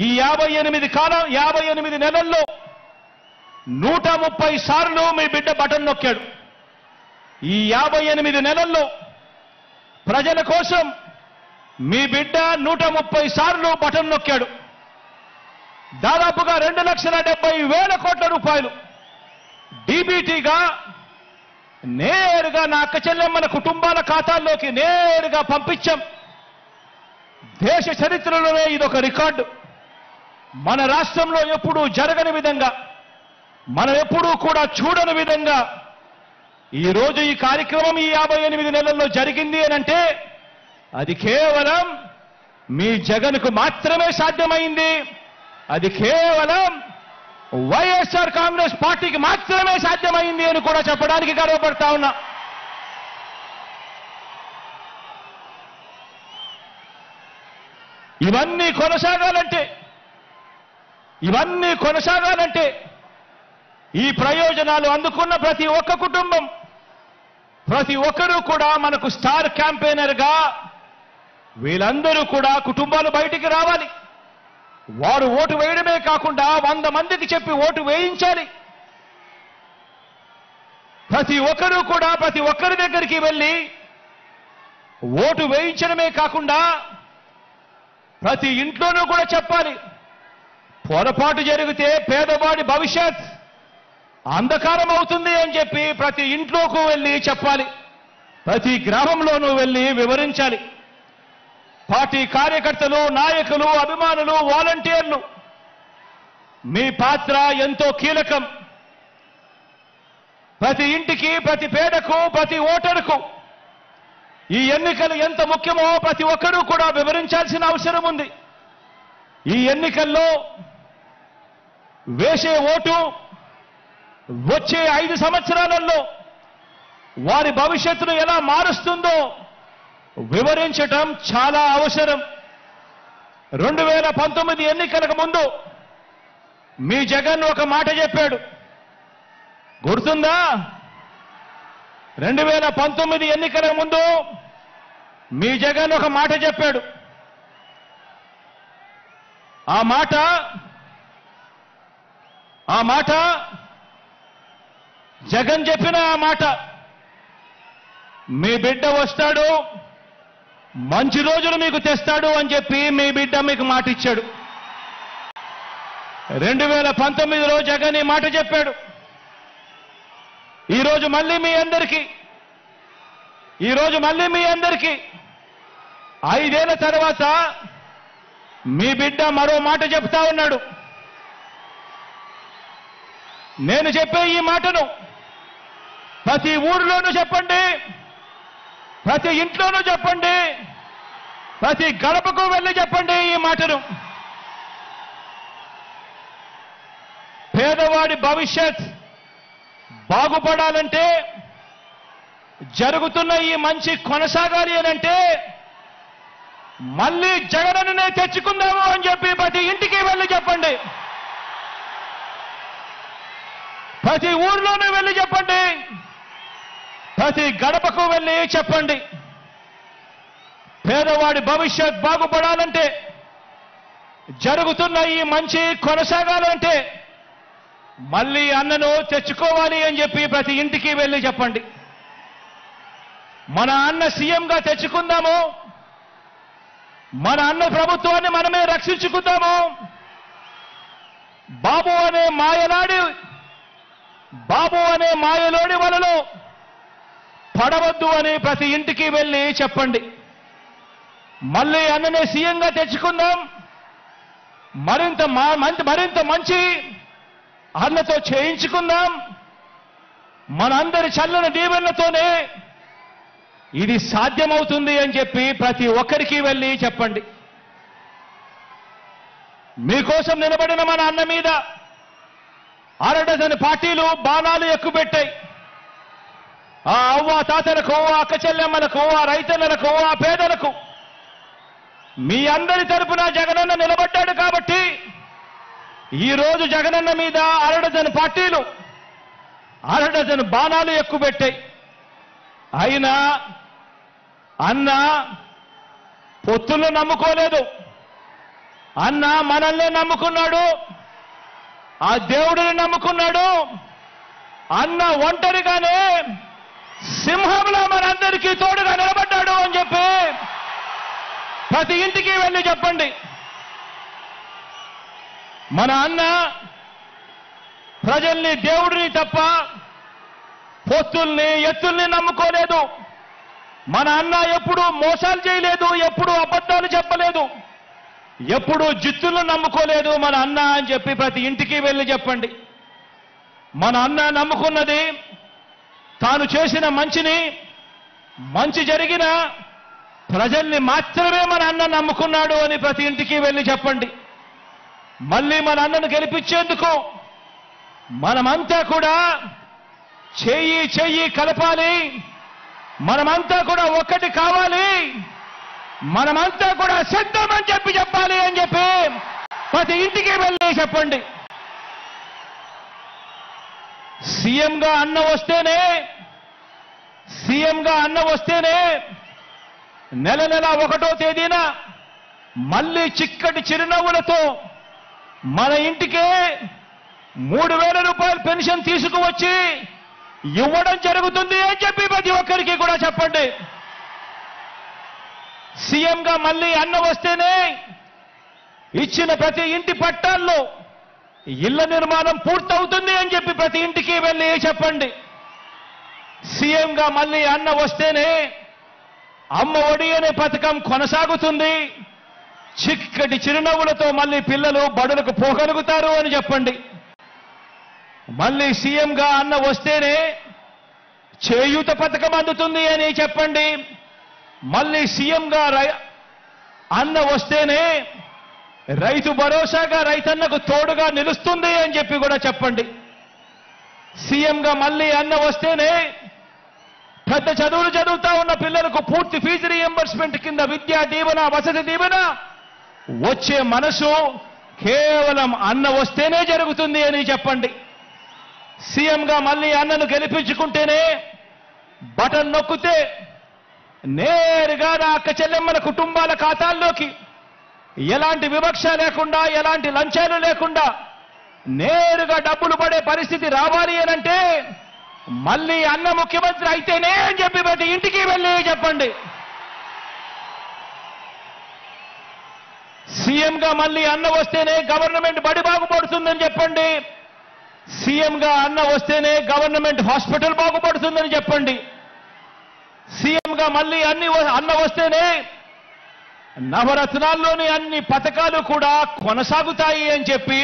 ఈ 58 నెలల్లో 130 సార్లు మీ బిడ్డ బటన్ నొక్కాడు. ఈ 58 నెలల్లో ప్రజల కోసం మీ బిడ్డ 130 సార్లు బటన్ నొక్కాడు. దాదాపుగా 2,70,000 కోట్ల రూపాయలు డీబీటీగా నేరుగా నా అక్క చెల్లెమ్మల కుటుంబాల ఖాతాల్లోకి నేరుగా పంపించాం. దేశ చరిత్రలోనే ఇదొక రికార్డు. మన రాష్ట్రంలో ఎప్పుడూ జరగని విధంగా, మనం ఎప్పుడూ కూడా చూడని విధంగా ఈరోజు ఈ కార్యక్రమం ఈ 58 నెలల్లో జరిగింది అనంటే అది కేవలం మీ జగన్కు మాత్రమే సాధ్యమైంది. అది కేవలం వైఎస్ఆర్ కాంగ్రెస్ పార్టీకి మాత్రమే సాధ్యమైంది అని కూడా చెప్పడానికి గర్వపడతా ఉన్నా. ఇవన్నీ కొనసాగాలంటే ఈ ప్రయోజనాలు అందుకున్న ప్రతి ఒక్క కుటుంబం, ప్రతి ఒక్కరూ కూడా మనకు స్టార్ క్యాంపెయినర్గా వీళ్ళందరూ కూడా కుటుంబాలు బయటికి రావాలి. వారు ఓటు వేయడమే కాకుండా 100 మందికి చెప్పి ఓటు వేయించాలి. ప్రతి ఒక్కరూ కూడా ప్రతి ఒక్కరి దగ్గరికి వెళ్ళి ఓటు వేయించడమే కాకుండా ప్రతి ఇంట్లోనూ కూడా చెప్పాలి. పొరపాటు జరిగితే పేదవాడి భవిష్యత్ అంధకారం అవుతుంది అని చెప్పి ప్రతి ఇంట్లోకి వెళ్ళి చెప్పాలి. ప్రతి గ్రామంలోనూ వెళ్ళి వివరించాలి. పార్టీ కార్యకర్తలు, నాయకులు, అభిమానులు, వాలంటీర్లు మీ పాత్ర ఎంతో కీలకం. ప్రతి ఇంటికి, ప్రతి పేదకు, ప్రతి ఓటరుకు ఈ ఎన్నికలు ఎంత ముఖ్యమో ప్రతి ఒక్కరూ కూడా వివరించాల్సిన అవసరం ఉంది. ఈ ఎన్నికల్లో వేసే ఓటు వచ్చే 5 సంవత్సరాలలో వారి భవిష్యత్తును ఎలా మారుస్తుందో వివరించటం చాలా అవసరం. 2019 ఎన్నికలకు ముందు మీ జగన్ ఒక మాట చెప్పాడు, గుర్తుందా? 2019 ఎన్నికలకు ముందు మీ జగన్ ఒక మాట చెప్పాడు. ఆ మాట జగన్ చెప్పిన ఆ మాట, మీ బిడ్డ వస్తాడు, మంచి రోజులు మీకు తెస్తాడు అని చెప్పి మీ బిడ్డ మీకు మాట ఇచ్చాడు. 2019లో జగన్ ఈ మాట చెప్పాడు. ఈరోజు మళ్ళీ మీ అందరికీ 5 ఏళ్ల తర్వాత మీ బిడ్డ మరో మాట చెప్తా ఉన్నాడు. నేను చెప్పే ఈ మాటను ప్రతి ఊరిలోనూ చెప్పండి, ప్రతి ఇంట్లోనూ చెప్పండి, ప్రతి గడపకు వెళ్ళి చెప్పండి ఈ మాటను. పేదవాడి భవిష్యత్ బాగుపడాలంటే, జరుగుతున్న ఈ మంచి కొనసాగాలి అనంటే మళ్ళీ జగనన్నే తెచ్చుకుందాము అని చెప్పి ప్రతి ఇంటికి వెళ్ళి చెప్పండి, ప్రతి ఊర్లోనూ వెళ్ళి చెప్పండి, ప్రతి గడపకు వెళ్ళి చెప్పండి. పేదవాడి భవిష్యత్ బాగుపడాలంటే, జరుగుతున్న ఈ మంచి కొనసాగాలంటే మళ్ళీ అన్నను తెచ్చుకోవాలి అని చెప్పి ప్రతి ఇంటికి వెళ్ళి చెప్పండి. మన అన్న సీఎంగా తెచ్చుకుందాము, మన అన్న ప్రభుత్వాన్ని మనమే రక్షించుకుందాము. బాబు అనే మాయలోడి వలలో పడవద్దు అని ప్రతి ఇంటికి వెళ్ళి చెప్పండి. మళ్ళీ అన్ననే సీఎంగా తెచ్చుకుందాం, మరింత మంచి అన్నతో చేయించుకుందాం. మనందరి చల్లని దీవెనలతోనే ఇది సాధ్యమవుతుంది అని చెప్పి ప్రతి ఒక్కరికి వెళ్ళి చెప్పండి. మీకోసం నిలబడిన మన అన్న మీద అరడజను పార్టీలు బాణాలు ఎక్కుపెట్టాయి. ఆ అవ్వ తాతలకు, ఆ అక్క చెల్లెమ్మలకు, ఆ రైతన్నలకు, ఆ పేదలకు మీ అందరి తరపున జగనన్న నిలబడ్డాడు కాబట్టి ఈరోజు జగనన్న మీద అరడజను పార్టీలు అరడజను బాణాలు ఎక్కుపెట్టాయి. అయినా అన్న పొత్తులు నమ్ముకోలేదు. అన్న మనల్ని నమ్ముకున్నాడు, ఆ దేవుడిని నమ్ముకున్నాడు. అన్న ఒంటరిగానే సింహంలో మనందరికీ తోడుగా నిలబడ్డాడు అని చెప్పి ప్రతి ఇంటికి వెళ్ళి చెప్పండి. మన అన్న ప్రజల్ని, దేవుడిని తప్ప పొత్తుల్ని, ఎత్తుల్ని నమ్ముకోలేదు. మన అన్న ఎప్పుడూ మోసాలు చేయలేదు, ఎప్పుడూ అబద్ధాలు చెప్పలేదు, ఎప్పుడూ జిత్తులను నమ్ముకోలేదు మన అన్న అని చెప్పి ప్రతి ఇంటికి వెళ్ళి చెప్పండి. మన అన్న నమ్ముకున్నది తాను చేసిన మంచి జరిగిన ప్రజల్ని మాత్రమే మన అన్న నమ్ముకున్నాడు అని ప్రతి ఇంటికి వెళ్ళి చెప్పండి. మళ్ళీ మన అన్నను గెలిపించేందుకు మనమంతా కూడా చెయ్యి కలపాలి, మనమంతా కూడా ఒక్కటి కావాలి, మనమంతా కూడా సిద్ధమని చెప్పాలి అని చెప్పి ప్రతి ఇంటికి వెళ్ళి చెప్పండి. సీఎంగా అన్న వస్తేనే నెల 1వ తేదీన మళ్ళీ చిక్కటి చిరునవ్వులతో మన ఇంటికే 3,000 రూపాయల పెన్షన్ తీసుకువచ్చి ఇవ్వడం జరుగుతుంది అని చెప్పి ప్రతి ఒక్కరికి కూడా చెప్పండి. సీఎంగా మళ్ళీ అన్న వస్తేనే ఇచ్చిన ప్రతి ఇంటి పట్టాల్లో ఇళ్ల నిర్మాణం పూర్తవుతుంది అని చెప్పి ప్రతి ఇంటికి వెళ్ళి చెప్పండి. సీఎంగా మళ్ళీ అన్న వస్తేనే అమ్మ ఒడి అనే పథకం కొనసాగుతుంది, చిక్కటి చిరునవ్వులతో మళ్ళీ పిల్లలు బడులకు పోగలుగుతారు అని చెప్పండి. మళ్ళీ సీఎంగా అన్న వస్తేనే చేయూత పథకం అందుతుంది అని చెప్పండి. మళ్ళీ సీఎంగా అన్న వస్తేనే రైతు భరోసాగా రైతన్నకు తోడుగా నిలుస్తుంది అని చెప్పి కూడా చెప్పండి. సీఎంగా మళ్ళీ అన్న వస్తేనే పెద్ద చదువులు చదువుతా ఉన్న పిల్లలకు పూర్తి ఫీజు రీఎంబర్స్మెంట్ కింద విద్యా దీవెన, వసతి దీవెన వచ్చే మనసు కేవలం అన్న వస్తేనే జరుగుతుంది అని చెప్పండి. సీఎంగా మళ్ళీ అన్నను గెలిపించుకుంటేనే బటన్ నొక్కితే నేరుగా నా అక్క చెల్లెమ్మల కుటుంబాల ఖాతాల్లోకి ఎలాంటి వివక్ష లేకుండా, ఎలాంటి లంచాలు లేకుండా నేరుగా డబ్బులు పడే పరిస్థితి రావాలి అనంటే మళ్ళీ అన్న ముఖ్యమంత్రి అయితేనే అని చెప్పి ప్రతి ఇంటికి వెళ్ళి చెప్పండి. సీఎంగా మళ్ళీ అన్న వస్తేనే గవర్నమెంట్ బడి బాగుపడుతుందని చెప్పండి. సీఎంగా అన్న వస్తేనే గవర్నమెంట్ హాస్పిటల్ బాగుపడుతుందని చెప్పండి. సీఎంగా మళ్ళీ అన్న వస్తేనే నవరత్నాల్లోని అన్ని పథకాలు కూడా కొనసాగుతాయి అని చెప్పి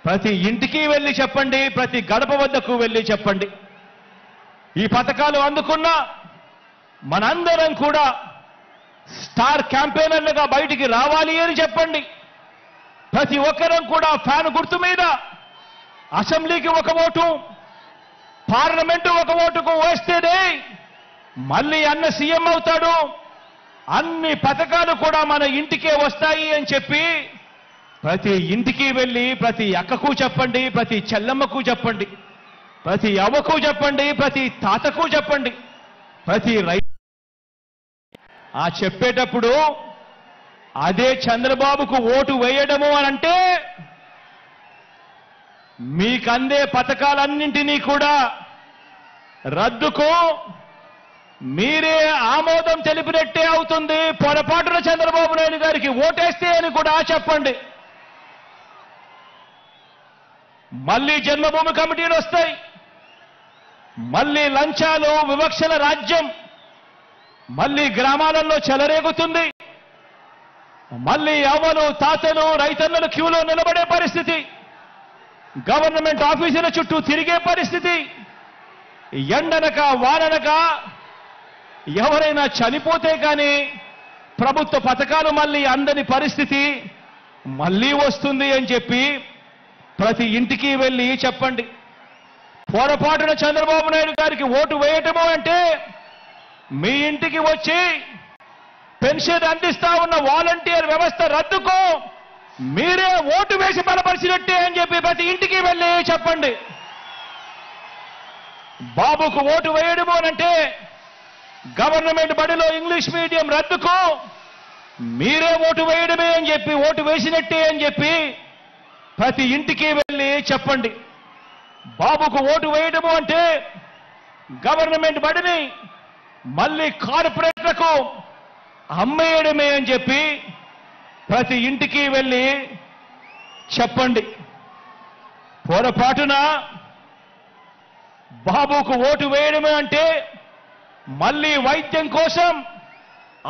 ప్రతి ఇంటికి వెళ్ళి చెప్పండి, ప్రతి గడప వద్దకు వెళ్ళి చెప్పండి. ఈ పథకాలు అందుకున్న మనందరం కూడా స్టార్ క్యాంపెయినర్లుగా బయటికి రావాలి అని చెప్పండి. ప్రతి ఒక్కరం కూడా ఫ్యాన్ గుర్తు మీద అసెంబ్లీకి ఒక ఓటు, పార్లమెంటు ఒక ఓటుకు వేస్తేనే మళ్ళీ అన్న సీఎం అవుతాడు, అన్ని పథకాలు కూడా మన ఇంటికే వస్తాయి అని చెప్పి ప్రతి ఇంటికి వెళ్ళి ప్రతి అక్కకు చెప్పండి, ప్రతి చెల్లమ్మకు చెప్పండి, ప్రతి అవ్వకు చెప్పండి, ప్రతి తాతకు చెప్పండి, ప్రతి ఆ చెప్పేటప్పుడు అదే చంద్రబాబుకు ఓటు వేయడము అనంటే మీకందే పథకాలన్నింటినీ కూడా రద్దుకు మీరే ఆమోదం తెలిపినట్టే అవుతుంది. పొరపాటున చంద్రబాబు నాయుడు గారికి ఓటేస్తే అని కూడా చెప్పండి. మళ్ళీ జన్మభూమి కమిటీలు వస్తాయి, మళ్ళీ లంచాలు, వివక్షల రాజ్యం మళ్ళీ గ్రామాలలో చెలరేగుతుంది. మళ్ళీ అవ్వలు, తాతలు, రైతన్నలు క్యూలో నిలబడే పరిస్థితి, గవర్నమెంట్ ఆఫీసుల చుట్టూ తిరిగే పరిస్థితి, ఎండనక వాననక ఎవరైనా చనిపోతే కానీ ప్రభుత్వ పథకాలు మళ్ళీ అందని పరిస్థితి మళ్ళీ వస్తుంది అని చెప్పి ప్రతి ఇంటికి వెళ్ళి చెప్పండి. పొరపాటున చంద్రబాబు నాయుడు గారికి ఓటు వేయటము అంటే మీ ఇంటికి వచ్చి పెన్షన్ అందిస్తా ఉన్న వాలంటీర్ వ్యవస్థ రద్దుకు మీరే ఓటు వేసి బలపరిచినట్టే అని చెప్పి ప్రతి ఇంటికి వెళ్ళి చెప్పండి. బాబుకు ఓటు వేయడము అనంటే గవర్నమెంట్ బడిలో ఇంగ్లీష్ మీడియం రద్దుకు మీరే ఓటు వేయడమే అని చెప్పి, ఓటు వేసినట్టే అని చెప్పి ప్రతి ఇంటికి వెళ్ళి చెప్పండి. బాబుకు ఓటు వేయడము అంటే గవర్నమెంట్ బడిని మళ్ళీ కార్పొరేట్లకు అమ్మేయడమే అని చెప్పి ప్రతి ఇంటికి వెళ్ళి చెప్పండి. పొరపాటున బాబుకు ఓటు వేయడమే అంటే మళ్ళీ వైద్యం కోసం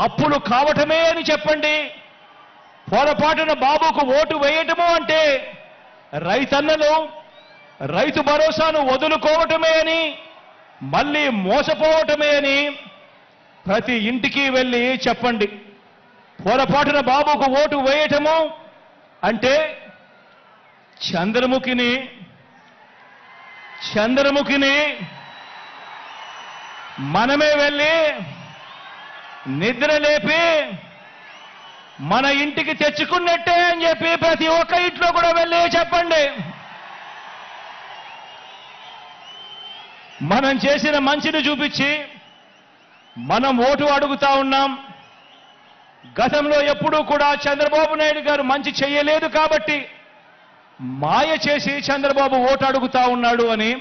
అప్పులు కావటమే అని చెప్పండి. పొరపాటున బాబుకు ఓటు వేయటము అంటే రైతన్నలు రైతు భరోసాను వదులుకోవటమే అని, మళ్ళీ మోసపోవటమే అని ప్రతి ఇంటికి వెళ్ళి చెప్పండి. పొరపాటున బాబుకు ఓటు వేయటము అంటే చంద్రముఖిని మనమే వెళ్ళి నిద్ర లేపి మన ఇంటికి తెచ్చుకున్నట్టే అని చెప్పి ప్రతి ఒక్క ఇంట్లో కూడా వెళ్ళి చెప్పండి. మనం చేసిన మంచిని చూపించి మనం ఓటు అడుగుతా ఉన్నాం. గతంలో ఎప్పుడూ కూడా చంద్రబాబు నాయుడు గారు మంచి చేయలేదు కాబట్టి మాయ చేసి చంద్రబాబు ఓటు అడుగుతా ఉన్నాడు అని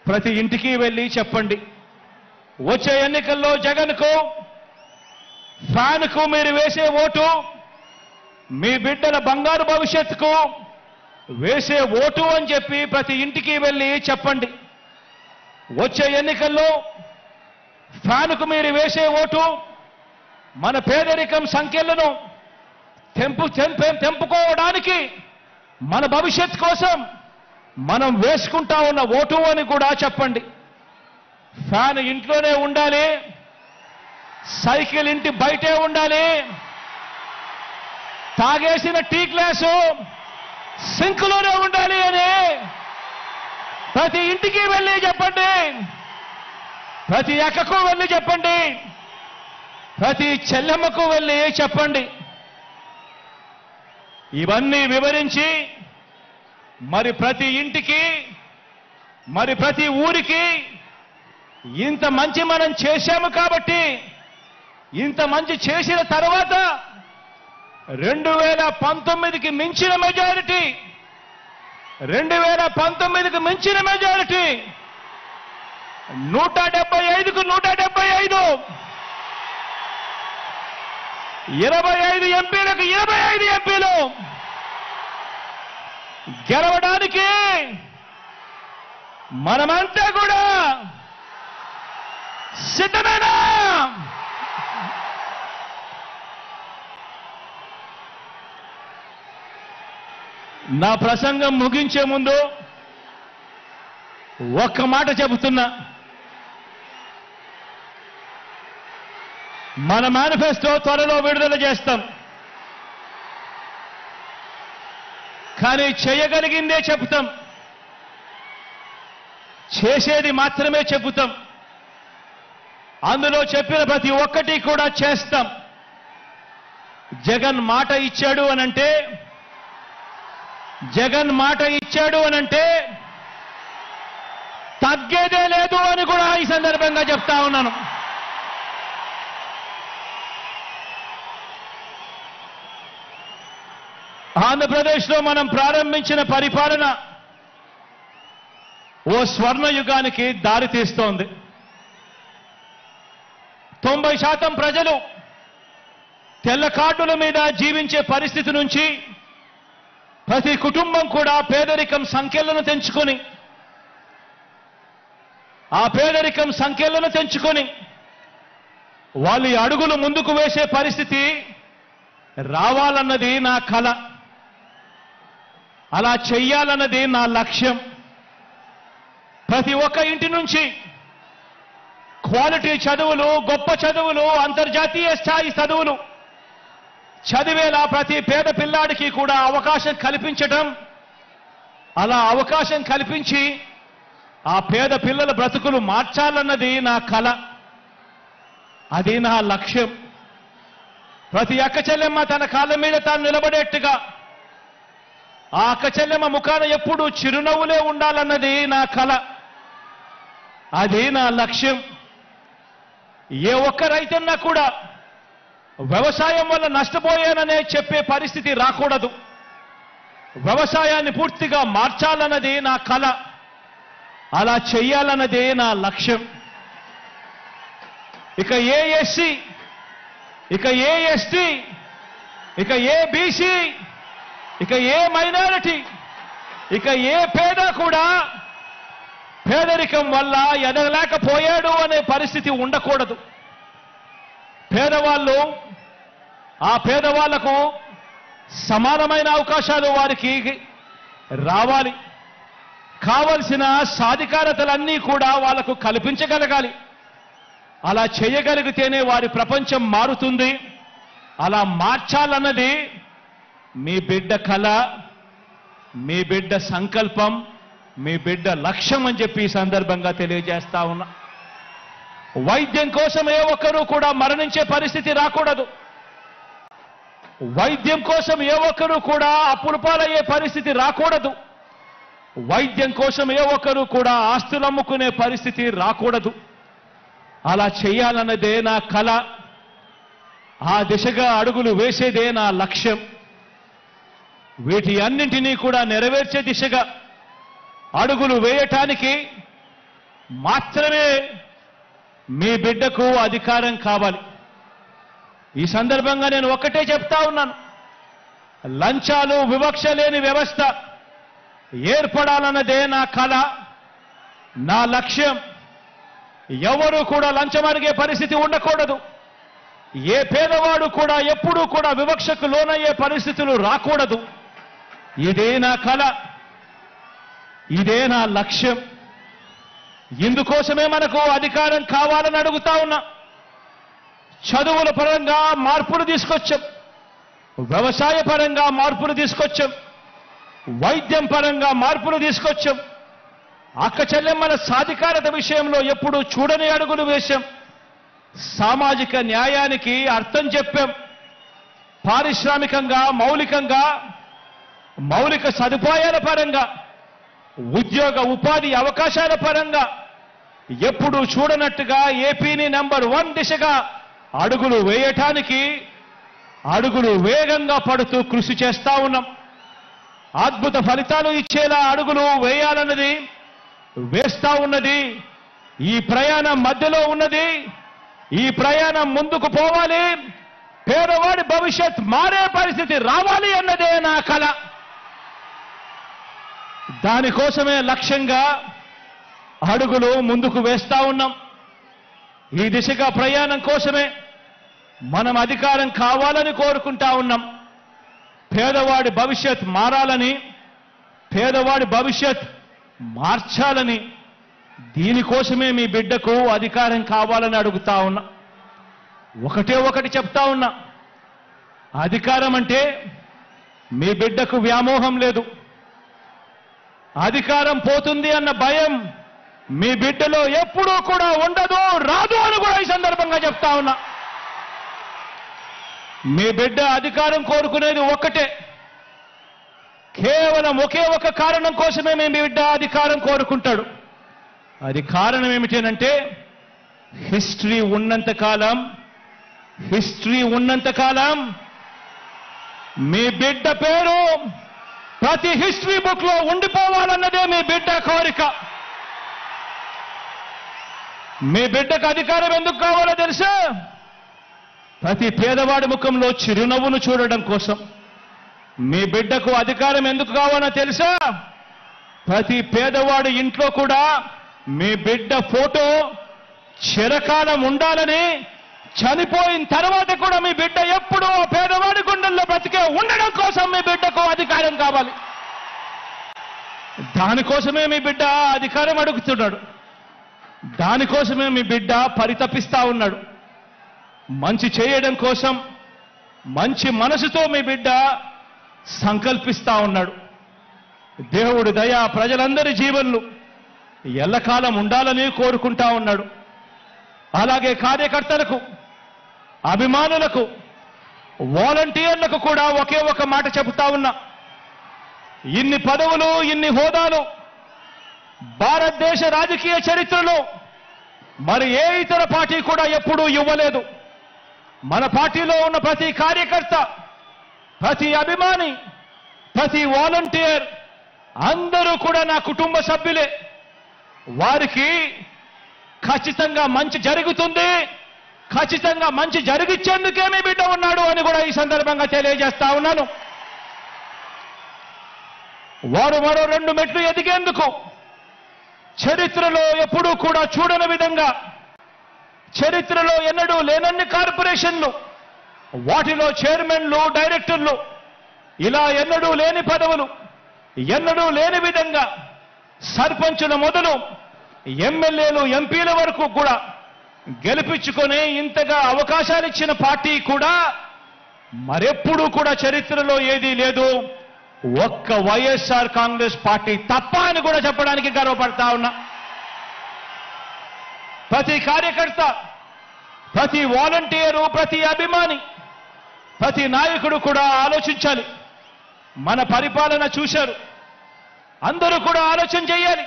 ప్రతి ఇంటికి వెళ్ళి చెప్పండి. వచ్చే ఎన్నికల్లో జగన్కు, ఫ్యాన్కు మీరు వేసే ఓటు మీ బిడ్డల బంగారు భవిష్యత్తుకు వేసే ఓటు అని చెప్పి ప్రతి ఇంటికి వెళ్ళి చెప్పండి. వచ్చే ఎన్నికల్లో ఫ్యాన్కు మీరు వేసే ఓటు మన పేదరికం సంఖ్యలను తెంపుకోవడానికి, మన భవిష్యత్ కోసం మనం వేసుకుంటా ఉన్న ఓటు అని కూడా చెప్పండి. ఫ్యాన్ ఇంట్లోనే ఉండాలి, సైకిల్ ఇంటి బయటే ఉండాలి, తాగేసిన టీ గ్లాసు సింకులోనే ఉండాలి అని ప్రతి ఇంటికి వెళ్ళి చెప్పండి, ప్రతి అక్కకు వెళ్ళి చెప్పండి, ప్రతి చెల్లెమ్మకు వెళ్ళి చెప్పండి. ఇవన్నీ వివరించి మరి ప్రతి ఇంటికి మరి ప్రతి ఊరికి ఇంత మంచి మనం చేశాము కాబట్టి, ఇంత మంచి చేసిన తర్వాత 2019కి మించిన మెజారిటీ, 2019కి మించిన మెజారిటీ 175కు 175, 25 ఎంపీలకు 25 ఎంపీలు గెలవడానికి మనమంతా కూడా సిద్ధమేనా? నా ప్రసంగం ముగించే ముందు ఒక్క మాట చెబుతున్నా. మన మేనిఫెస్టో త్వరలో విడుదల చేస్తాం. కానీ చేయగలిగిందే చెబుతాం, చేసేది మాత్రమే చెబుతాం. అందులో చెప్పిన ప్రతి ఒక్కటి కూడా చేస్తాం. జగన్ మాట ఇచ్చాడు అనంటే, జగన్ మాట ఇచ్చాడు అనంటే తగ్గేదే లేదు అని కూడా ఈ సందర్భంగా చెప్తా ఉన్నాను. ఆంధ్రప్రదేశ్లో మనం ప్రారంభించిన పరిపాలన ఓ స్వర్ణయుగానికి దారి తీస్తోంది. 90% ప్రజలు తెల్ల కార్డుల మీద జీవించే పరిస్థితి నుంచి ప్రతి కుటుంబం కూడా పేదరికం సంఖ్యలను తెంచుకొని, ఆ పేదరికం సంఖ్యలను తెంచుకొని వాళ్ళ అడుగులు ముందుకు వేసే పరిస్థితి రావాలన్నది నా కల. అలా చెయ్యాలన్నది నా లక్ష్యం. ప్రతి ఒక్క ఇంటి నుంచి క్వాలిటీ చదువులు, గొప్ప చదువులు, అంతర్జాతీయ స్థాయి చదువులు చదివేలా ప్రతి పేద పిల్లాడికి కూడా అవకాశం కల్పించడం, అలా అవకాశం కల్పించి ఆ పేద పిల్లల బ్రతుకులు మార్చాలన్నది నా కల. అది నా లక్ష్యం. ప్రతి అక్క చెల్లెమ్మ తన కాళ్ళ మీద తాను నిలబడేట్టుగా, ఆ అక్క చెల్లెమ్మ ముఖాన ఎప్పుడూ చిరునవ్వులే ఉండాలన్నది నా కల. అది నా లక్ష్యం. ఏ ఒక్క రైతన్నా కూడా వ్యవసాయం వల్ల నష్టపోయాననే చెప్పే పరిస్థితి రాకూడదు. వ్యవసాయాన్ని పూర్తిగా మార్చాలన్నది నా కల. అలా చెయ్యాలన్నది నా లక్ష్యం. ఇక ఏ ఎస్సీ, ఇక ఏ ఎస్టీ, ఇక ఏ బీసీ, ఇక ఏ మైనారిటీ, ఇక ఏ పేద కూడా పేదరికం వల్ల ఎదగలేకపోయాడు అనే పరిస్థితి ఉండకూడదు. పేదవాళ్ళు, ఆ పేదవాళ్లకు సమానమైన అవకాశాలు వారికి రావాలి. కావలసిన సాధికారతలన్నీ కూడా వాళ్లకు కల్పించగలగాలి. అలా చేయగలిగితేనే వారి ప్రపంచం మారుతుంది. అలా మార్చాలన్నది మీ బిడ్డ కల, మీ బిడ్డ సంకల్పం, మీ బిడ్డ లక్ష్యం అని చెప్పి ఈ సందర్భంగా తెలియజేస్తా ఉన్నా. వైద్యం కోసం ఏ ఒక్కరూ కూడా మరణించే పరిస్థితి రాకూడదు. వైద్యం కోసం ఏ ఒక్కరూ కూడా అప్పుల పాలయ్యే పరిస్థితి రాకూడదు. వైద్యం కోసం ఏ ఒక్కరూ కూడా ఆస్తులు అమ్ముకునే పరిస్థితి రాకూడదు. అలా చేయాలన్నదే నా కల. ఆ దిశగా అడుగులు వేసేదే నా లక్ష్యం. వీటి అన్నింటినీ కూడా నెరవేర్చే దిశగా అడుగులు వేయటానికి మాత్రమే మీ బిడ్డకు అధికారం కావాలి. ఈ సందర్భంగా నేను ఒక్కటే చెప్తా ఉన్నాను. లంచాలు, వివక్ష లేని వ్యవస్థ ఏర్పడాలన్నదే నా కల, నా లక్ష్యం. ఎవరు కూడా లంచం అడిగే పరిస్థితి ఉండకూడదు. ఏ పేదవాడు కూడా ఎప్పుడూ కూడా వివక్షకు లోనయ్యే పరిస్థితులు రాకూడదు. ఇదే నా కల, ఇదే నా లక్ష్యం. ఇందుకోసమే మనకు అధికారం కావాలని అడుగుతా ఉన్నా. చదువుల పరంగా మార్పులు తీసుకొచ్చాం, వ్యవసాయ పరంగా మార్పులు తీసుకొచ్చాం, వైద్యం పరంగా మార్పులు తీసుకొచ్చాం, అక్క చెల్లెమ్మల సాధికారత విషయంలో ఎప్పుడూ చూడని అడుగులు వేశాం, సామాజిక న్యాయానికి అర్థం చెప్పాం, పారిశ్రామికంగా మౌలిక సదుపాయాల పరంగా ఉద్యోగ ఉపాధి అవకాశాల పరంగా ఎప్పుడూ చూడనట్టుగా ఏపీని నంబర్ 1 దిశగా అడుగులు వేయటానికి అడుగులు వేగంగా పడుతూ కృషి చేస్తా ఉన్నాం. అద్భుత ఫలితాలు ఇచ్చేలా అడుగులు వేయాలన్నది వేస్తా ఉన్నది. ఈ ప్రయాణం మధ్యలో ఉన్నది. ఈ ప్రయాణం ముందుకు పోవాలి. పేదవాడి భవిష్యత్ మారే పరిస్థితి రావాలి అన్నదే నా కల. దానికోసమే లక్ష్యంగా అడుగులు ముందుకు వేస్తా ఉన్నాం. ఈ దిశగా ప్రయాణం కోసమే మనం అధికారం కావాలని కోరుకుంటా ఉన్నాం. పేదవాడి భవిష్యత్ మారాలని, పేదవాడి భవిష్యత్ మార్చాలని, దీనికోసమే మీ బిడ్డకు అధికారం కావాలని అడుగుతా ఉన్నా. ఒకటి చెప్తా ఉన్నా, అధికారం అంటే మీ బిడ్డకు వ్యామోహం లేదు. అధికారం పోతుంది అన్న భయం మీ బిడ్డలో ఎప్పుడూ కూడా ఉండదు, రాదు అని కూడా ఈ సందర్భంగా చెప్తా ఉన్నా. మీ బిడ్డ అధికారం కోరుకునేది ఒక్కటే, కేవలం ఒకే ఒక కారణం కోసమే మీ బిడ్డ అధికారం కోరుకుంటాడు. అది కారణం ఏమిటంటే హిస్టరీ ఉన్నంత కాలం మీ బిడ్డ పేరు ప్రతి హిస్టరీ బుక్ లో ఉండిపోవాలన్నదే మీ బిడ్డ కోరిక. మీ బిడ్డకు అధికారం ఎందుకు కావాలో తెలుసా? ప్రతి పేదవాడి ముఖంలో చిరునవ్వును చూడడం కోసం. మీ బిడ్డకు అధికారం ఎందుకు కావాలో తెలుసా? ప్రతి పేదవాడి ఇంట్లో కూడా మీ బిడ్డ ఫోటో చిరకాలం ఉండాలని, చనిపోయిన తర్వాత కూడా మీ బిడ్డ ఎప్పుడూ పేదవాడి గుండెల్లో బ్రతికే ఉండడం కోసం మీ బిడ్డకు అధికారం కావాలి. దానికోసమే మీ బిడ్డ అధికారం అడుగుతున్నాడు. దానికోసమే మీ బిడ్డ పరితపిస్తా ఉన్నాడు. మంచి చేయడం కోసం మంచి మనసుతో మీ బిడ్డ సంకల్పిస్తా ఉన్నాడు. దేవుడి దయ ప్రజలందరి జీవన్లు ఎల్లకాలం ఉండాలని కోరుకుంటా ఉన్నాడు. అలాగే కార్యకర్తలకు, అభిమానులకు, వాలంటీర్లకు కూడా ఒకే ఒక మాట చెబుతా ఉన్నా. ఇన్ని పదవులు, ఇన్ని హోదాలు భారతదేశ రాజకీయ చరిత్రలో మరి ఏ ఇతర పార్టీ కూడా ఎప్పుడూ ఇవ్వలేదు. మన పార్టీలో ఉన్న ప్రతి కార్యకర్త, ప్రతి అభిమాని, ప్రతి వాలంటీర్ అందరూ కూడా నా కుటుంబ సభ్యులే. వారికి ఖచ్చితంగా మంచి జరుగుతుంది, ఖచ్చితంగా మంచి జరిగిచ్చేందుకే మీ బిడ్డ ఉన్నాడు అని కూడా ఈ సందర్భంగా తెలియజేస్తా ఉన్నాను. వారు మరో 2 మెట్లు ఎదిగేందుకు చరిత్రలో ఎప్పుడూ కూడా చూడని విధంగా, చరిత్రలో ఎన్నడూ లేనన్ని కార్పొరేషన్లు, వాటిలో చైర్మన్లు, డైరెక్టర్లు, ఇలా ఎన్నడూ లేని పదవులు, ఎన్నడూ లేని విధంగా సర్పంచుల మొదలు ఎమ్మెల్యేలు, ఎంపీల వరకు కూడా గెలిపించుకొని ఇంతగా అవకాశాలు ఇచ్చిన పార్టీ కూడా మరెప్పుడూ కూడా చరిత్రలో ఏదీ లేదు, ఒక్క వైఎస్ఆర్ కాంగ్రెస్ పార్టీ తప్ప అని కూడా చెప్పడానికి గర్వపడతా ఉన్నా. ప్రతి కార్యకర్త, ప్రతి వాలంటీరు, ప్రతి అభిమాని, ప్రతి నాయకుడు కూడా ఆలోచించాలి. మన పరిపాలన చూశారు, అందరూ కూడా ఆలోచన చేయాలి.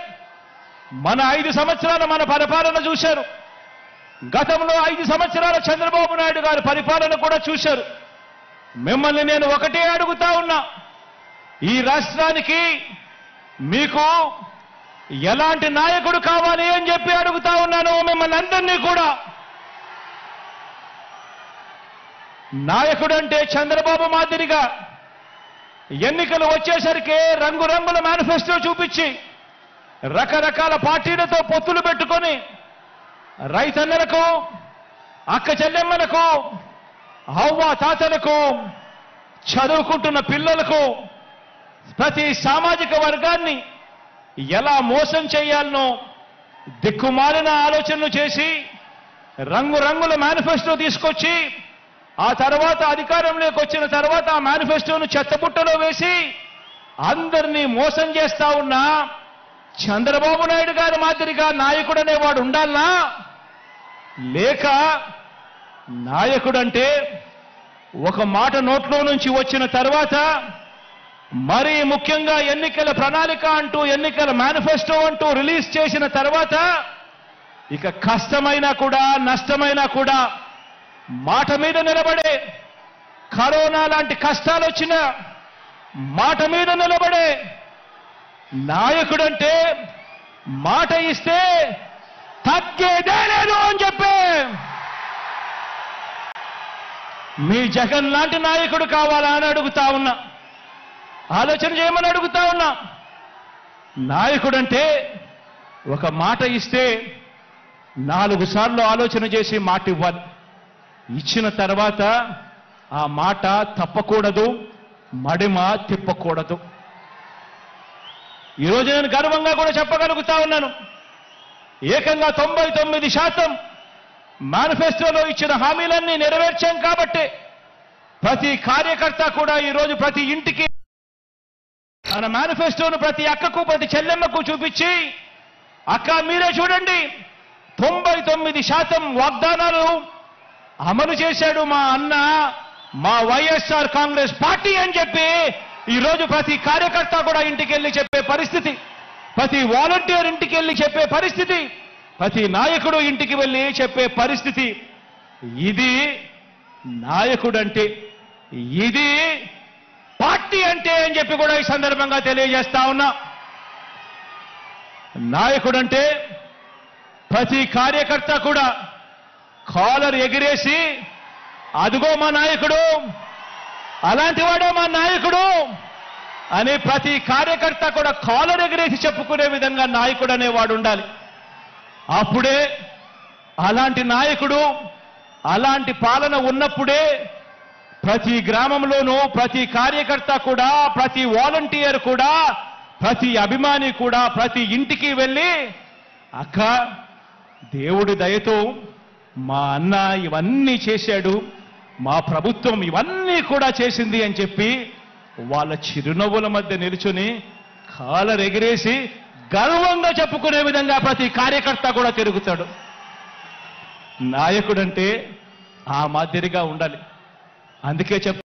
మన 5 సంవత్సరాలు మన పరిపాలన చూశారు. గతంలో 5 సంవత్సరాల చంద్రబాబు నాయుడు గారి పరిపాలన కూడా చూశారు. మిమ్మల్ని నేను ఒకటే అడుగుతా ఉన్నా, ఈ రాష్ట్రానికి మీకు ఎలాంటి నాయకుడు కావాలి అని చెప్పి అడుగుతా ఉన్నాను మిమ్మల్ని అందరినీ కూడా. నాయకుడంటే చంద్రబాబు మాదిరిగా ఎన్నికలు వచ్చేసరికి రంగురంగుల మేనిఫెస్టో చూపించి రకరకాల పార్టీలతో పొత్తులు పెట్టుకొని రైతన్నలకు, అక్క చెల్లెమ్మలకు, అవ్వ తాతలకు, చదువుకుంటున్న పిల్లలకు, ప్రతి సామాజిక వర్గాన్ని ఎలా మోసం చేయాలనో దిక్కుమాలిన ఆలోచనలు చేసి రంగురంగుల మేనిఫెస్టో తీసుకొచ్చి ఆ తర్వాత అధికారంలోకి వచ్చిన తర్వాత ఆ మేనిఫెస్టోను చెత్తబుట్టలో వేసి అందరినీ మోసం చేస్తా ఉన్న చంద్రబాబు నాయుడు గారి మాదిరిగా నాయకుడు అనేవాడు ఉండాలనా? లేక నాయకుడంటే ఒక మాట నోట్లో నుంచి వచ్చిన తర్వాత మరీ ముఖ్యంగా ఎన్నికల ప్రణాళిక అంటూ ఎన్నికల మేనిఫెస్టో అంటూ రిలీజ్ చేసిన తర్వాత ఇక కష్టమైనా కూడా నష్టమైనా కూడా మాట మీద నిలబడే, కరోనా లాంటి కష్టాలు వచ్చినా మాట మీద నిలబడే నాయకుడంటే మాట ఇస్తే తగ్గేదే లేదు అని చెప్పి మీ జగన్ లాంటి నాయకుడు కావాలా అని అడుగుతా ఉన్నా. ఆలోచన చేయమని అడుగుతా ఉన్నా. నాయకుడంటే ఒక మాట ఇస్తే 4 సార్లు ఆలోచన చేసి మాట ఇవ్వాలి. ఇచ్చిన తర్వాత ఆ మాట తప్పకూడదు, మడిమ తిప్పకూడదు. ఈరోజు నేను గర్వంగా కూడా చెప్పగలుగుతా ఉన్నాను. ఏకంగా 99% మేనిఫెస్టోలో ఇచ్చిన హామీలన్నీ నెరవేర్చాం కాబట్టి ప్రతి కార్యకర్త కూడా ఈరోజు ప్రతి ఇంటికి మన మేనిఫెస్టోను ప్రతి అక్కకు ప్రతి చెల్లెమ్మకు చూపించి, అక్క మీరే చూడండి 99% వాగ్దానాలు అమలు చేశాడు మా అన్న, మా వైఎస్ఆర్ కాంగ్రెస్ పార్టీ అని చెప్పి ఈరోజు ప్రతి కార్యకర్త కూడా ఇంటికి వెళ్ళి చెప్పే పరిస్థితి, ప్రతి వాలంటీర్ ఇంటికి వెళ్ళి చెప్పే పరిస్థితి, ప్రతి నాయకుడు ఇంటికి వెళ్ళి చెప్పే పరిస్థితి. ఇది నాయకుడంటే, ఇది పార్టీ అంటే అని చెప్పి కూడా ఈ సందర్భంగా తెలియజేస్తా ఉన్నా. నాయకుడంటే ప్రతి కార్యకర్త కూడా కాలర్ ఎగిరేసి అదిగో మా నాయకుడు, అలాంటి వాడే మా నాయకుడు అని ప్రతి కార్యకర్త కూడా కాలర్ ఎగిరేసి చెప్పుకునే విధంగా నాయకుడు అనేవాడు ఉండాలి. అప్పుడే అలాంటి నాయకుడు, అలాంటి పాలన ఉన్నప్పుడే ప్రతి గ్రామంలోనూ ప్రతి కార్యకర్త కూడా, ప్రతి వాలంటీర్ కూడా, ప్రతి అభిమాని కూడా ప్రతి ఇంటికి వెళ్ళి అక్క దేవుడి దయతో మా అన్న ఇవన్నీ చేశాడు, మా ప్రభుత్వం ఇవన్నీ కూడా చేసింది అని చెప్పి వాళ్ళ చిరునవ్వుల మధ్య నిలుచుని కాలర్ ఎగిరేసి గర్వంగా చెప్పుకునే విధంగా ప్రతి కార్యకర్త కూడా తిరుగుతాడు. నాయకుడంటే ఆ మాదిరిగా ఉండాలి. అందుకే చెప్తా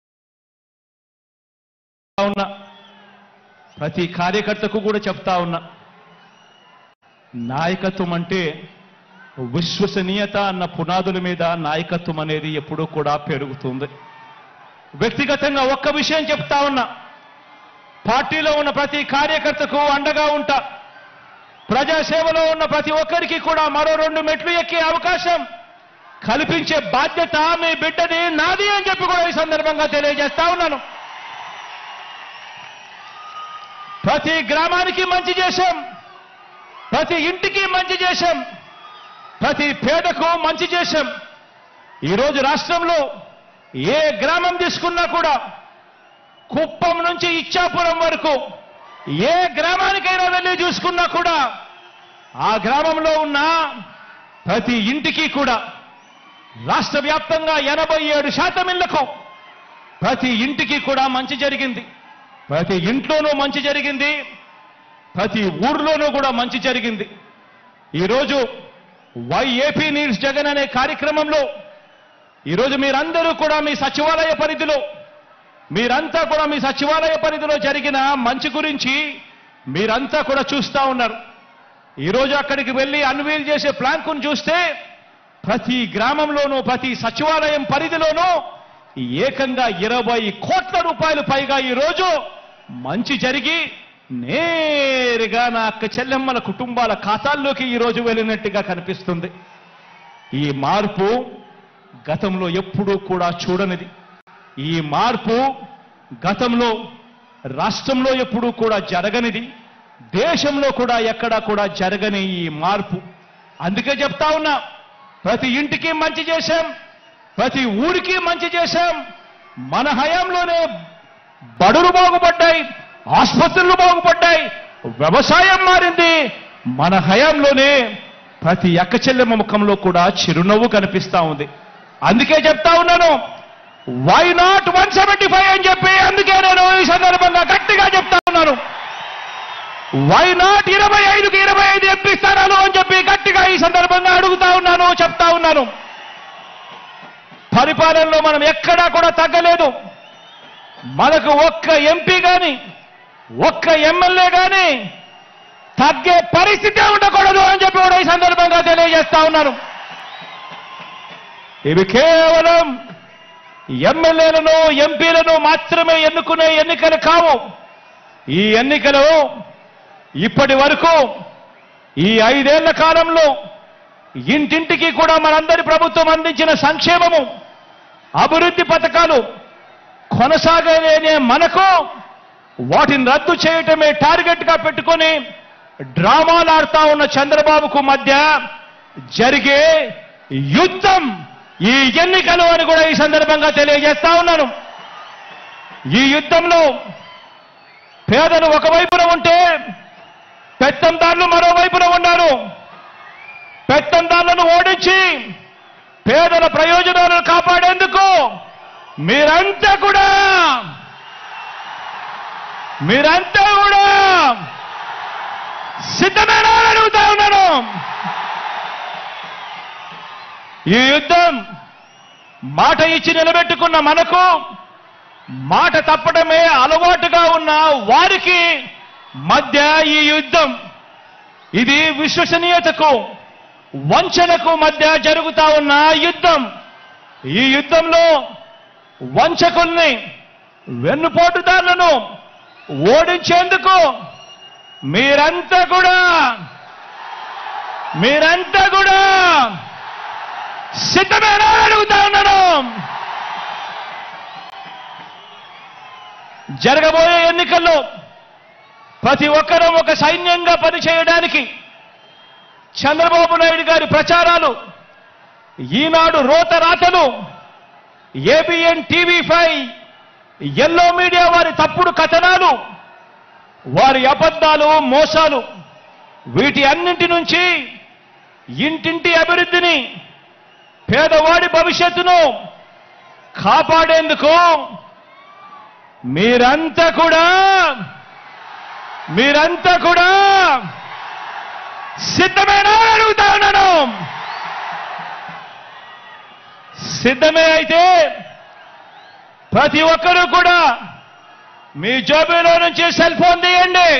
ఉన్నా, ప్రతి కార్యకర్తకు కూడా చెప్తా ఉన్నా, నాయకత్వం అంటే విశ్వసనీయత అన్న పునాదుల మీద నాయకత్వం అనేది ఎప్పుడూ కూడా పెరుగుతుంది. వ్యక్తిగతంగా ఒక్క విషయం చెప్తా ఉన్నా, పార్టీలో ఉన్న ప్రతి కార్యకర్తకు అండగా ఉంటా. ప్రజాసేవలో ఉన్న ప్రతి ఒక్కరికి కూడా మరో 2 మెట్లు ఎక్కే అవకాశం కల్పించే బాధ్యత మీ బిడ్డది, నాది అని చెప్పి కూడా ఈ సందర్భంగా తెలియజేస్తా ఉన్నాను. ప్రతి గ్రామానికి మంచి చేశాం, ప్రతి ఇంటికి మంచి చేశాం, ప్రతి పేదకు మంచి చేశాం. ఈరోజు రాష్ట్రంలో ఏ గ్రామం తీసుకున్నా కూడా కుప్పం నుంచి ఇచ్చాపురం వరకు ఏ గ్రామానికైనా వెళ్ళి చూసుకున్నా కూడా ఆ గ్రామంలో ఉన్న ప్రతి ఇంటికి కూడా రాష్ట్ర వ్యాప్తంగా 87% ఇళ్లకు ప్రతి ఇంటికి కూడా మంచి జరిగింది. ప్రతి ఇంట్లోనూ మంచి జరిగింది, ప్రతి ఊర్లోనూ కూడా మంచి జరిగింది. ఈరోజు వైఏపీ నీడ్స్ జగన్ అనే కార్యక్రమంలో ఈరోజు మీరందరూ కూడా మీ సచివాలయ పరిధిలో, మీరంతా కూడా మీ సచివాలయ పరిధిలో జరిగిన మంచి గురించి మీరంతా కూడా చూస్తా ఉన్నారు. ఈరోజు అక్కడికి వెళ్ళి అన్వీల్ చేసే ప్లాంకును చూస్తే ప్రతి గ్రామంలోనూ ప్రతి సచివాలయం పరిధిలోనూ ఏకంగా 20 కోట్ల రూపాయలు పైగా ఈరోజు మంచి జరిగి నేరుగా నా అక్క చెల్లెమ్మల కుటుంబాల ఖాతాల్లోకి ఈరోజు వెళ్ళినట్టుగా కనిపిస్తుంది. ఈ మార్పు గతంలో ఎప్పుడూ కూడా చూడనిది. ఈ మార్పు గతంలో రాష్ట్రంలో ఎప్పుడూ కూడా జరగనిది, దేశంలో కూడా ఎక్కడా కూడా జరగని ఈ మార్పు. అందుకే చెప్తా ఉన్నా, ప్రతి ఇంటికి మంచి చేశాం, ప్రతి ఊరికి మంచి చేశాం. మన హయాంలోనే బడులు బాగుపడ్డాయి, ఆసుపత్రులు బాగుపడ్డాయి, వ్యవసాయం మారింది. మన హయాంలోనే ప్రతి అక్క చెల్లెమ్మ ముఖంలో కూడా చిరునవ్వు కనిపిస్తా ఉంది. అందుకే చెప్తా ఉన్నాను, వై నాట్ 175 అని చెప్పి అందుకే నేను ఈ సందర్భంగా గట్టిగా చెప్తా ఉన్నాను. వై నాట్ 25కి 25 ఎంపీ స్థానాలు అని చెప్పి గట్టిగా ఈ సందర్భంగా అడుగుతా ఉన్నాను, చెప్తా ఉన్నాను. పరిపాలనలో మనం ఎక్కడా కూడా తగ్గలేదు. మనకు ఒక్క ఎంపీ గాని ఒక్క ఎమ్మెల్యే గాని తగ్గే పరిస్థితి ఉండకూడదు అని చెప్పి కూడా ఈ సందర్భంగా తెలియజేస్తా ఉన్నాను. ఇవి కేవలం ఎమ్మెల్యేలను ఎంపీలను మాత్రమే ఎన్నుకునే ఎన్నికలు కావు. ఈ ఎన్నికలు ఇప్పటి వరకు ఈ 5 ఏళ్ల కాలంలో ఇంటింటికి కూడా మనందరి ప్రభుత్వం అందించిన సంక్షేమము, అభివృద్ధి పథకాలు కొనసాగలేనే మనకు వాటిని రద్దు చేయటమే టార్గెట్ గా పెట్టుకొని డ్రామాలు ఆడుతా ఉన్న చంద్రబాబుకు మధ్య జరిగే యుద్ధం ఈ ఎన్నికలు అని కూడా ఈ సందర్భంగా తెలియజేస్తా ఉన్నాను. ఈ యుద్ధంలో పేదలు ఒకవైపున ఉంటే పెత్తందారులు మరోవైపున ఉన్నారు. పెత్తందారులను ఓడించి పేదల ప్రయోజనాలను కాపాడేందుకు మీరంతా కూడా సిద్ధమేనా అని అడుగుతా ఉన్నాను. ఈ యుద్ధం మాట ఇచ్చి నిలబెట్టుకున్న మనకు మాట తప్పడమే అలవాటుగా ఉన్న వారికి మధ్య ఈ యుద్ధం, ఇది విశ్వసనీయతకు వంచనకు మధ్య జరుగుతా ఉన్న యుద్ధం. ఈ యుద్ధంలో వంచకుల్ని వెన్నుపోటుదారులను ఓడించేందుకు మీరంతా కూడా సిద్ధమేనా అడుగుతా ఉన్నాను. జరగబోయే ఎన్నికల్లో ప్రతి ఒక్కరూ ఒక సైన్యంగా పనిచేయడానికి చంద్రబాబు నాయుడు గారి ప్రచారాలు, ఈనాడు రోత రాతలు, ఏబిఎన్ టీవీ5 ఎల్లో మీడియా వారి తప్పుడు కథనాలు, వారి అబద్ధాలు, మోసాలు, వీటి అన్నింటి నుంచి ఇంటింటి అభివృద్ధిని, పేదవాడి భవిష్యత్తును కాపాడేందుకు మీరంతా కూడా సిద్ధమేనా అడుగుతా ఉన్నాను. సిద్ధమే అయితే ప్రతి ఒక్కరూ కూడా మీ జోబీలో నుంచి సెల్ ఫోన్ తీయండి.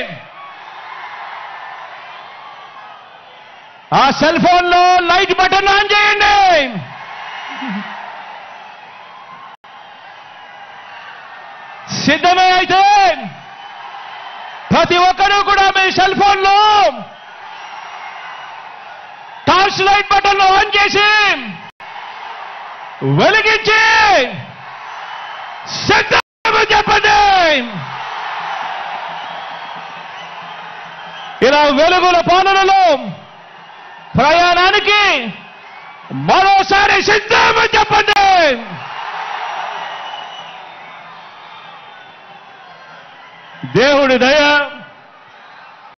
ఆ సెల్ ఫోన్ లో లైట్ బటన్ ఆన్ చేయండి. సిద్ధమే అయితే ప్రతి ఒక్కరూ కూడా మీ సెల్ ఫోన్ లో టార్చ్ లైట్ బటన్ ఆన్ చేసి వెలిగించి సిద్ధమని చెప్పండి. ఇలా వెలుగుల పాలనలో ప్రయాణానికి మరోసారి సిద్ధమని చెప్పండి. దేవుడి దయ,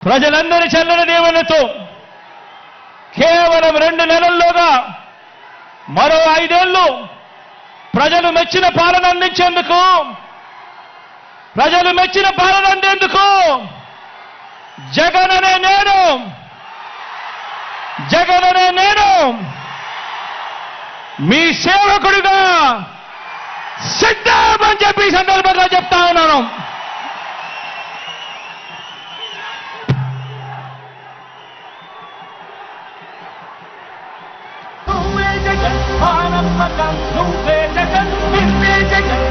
ప్రజలందరి చల్లని దీవెనతో కేవలం 2 నెలల్లోగా మరో 5 ఏళ్లు ప్రజలు మెచ్చిన పాలన అందించేందుకు, జగన్ అనే నేను మీ సేవకుడిగా సిద్ధమని చెప్పి ఈ సందర్భంగా చెప్తా ఉన్నాను. నువ్వే జగన్,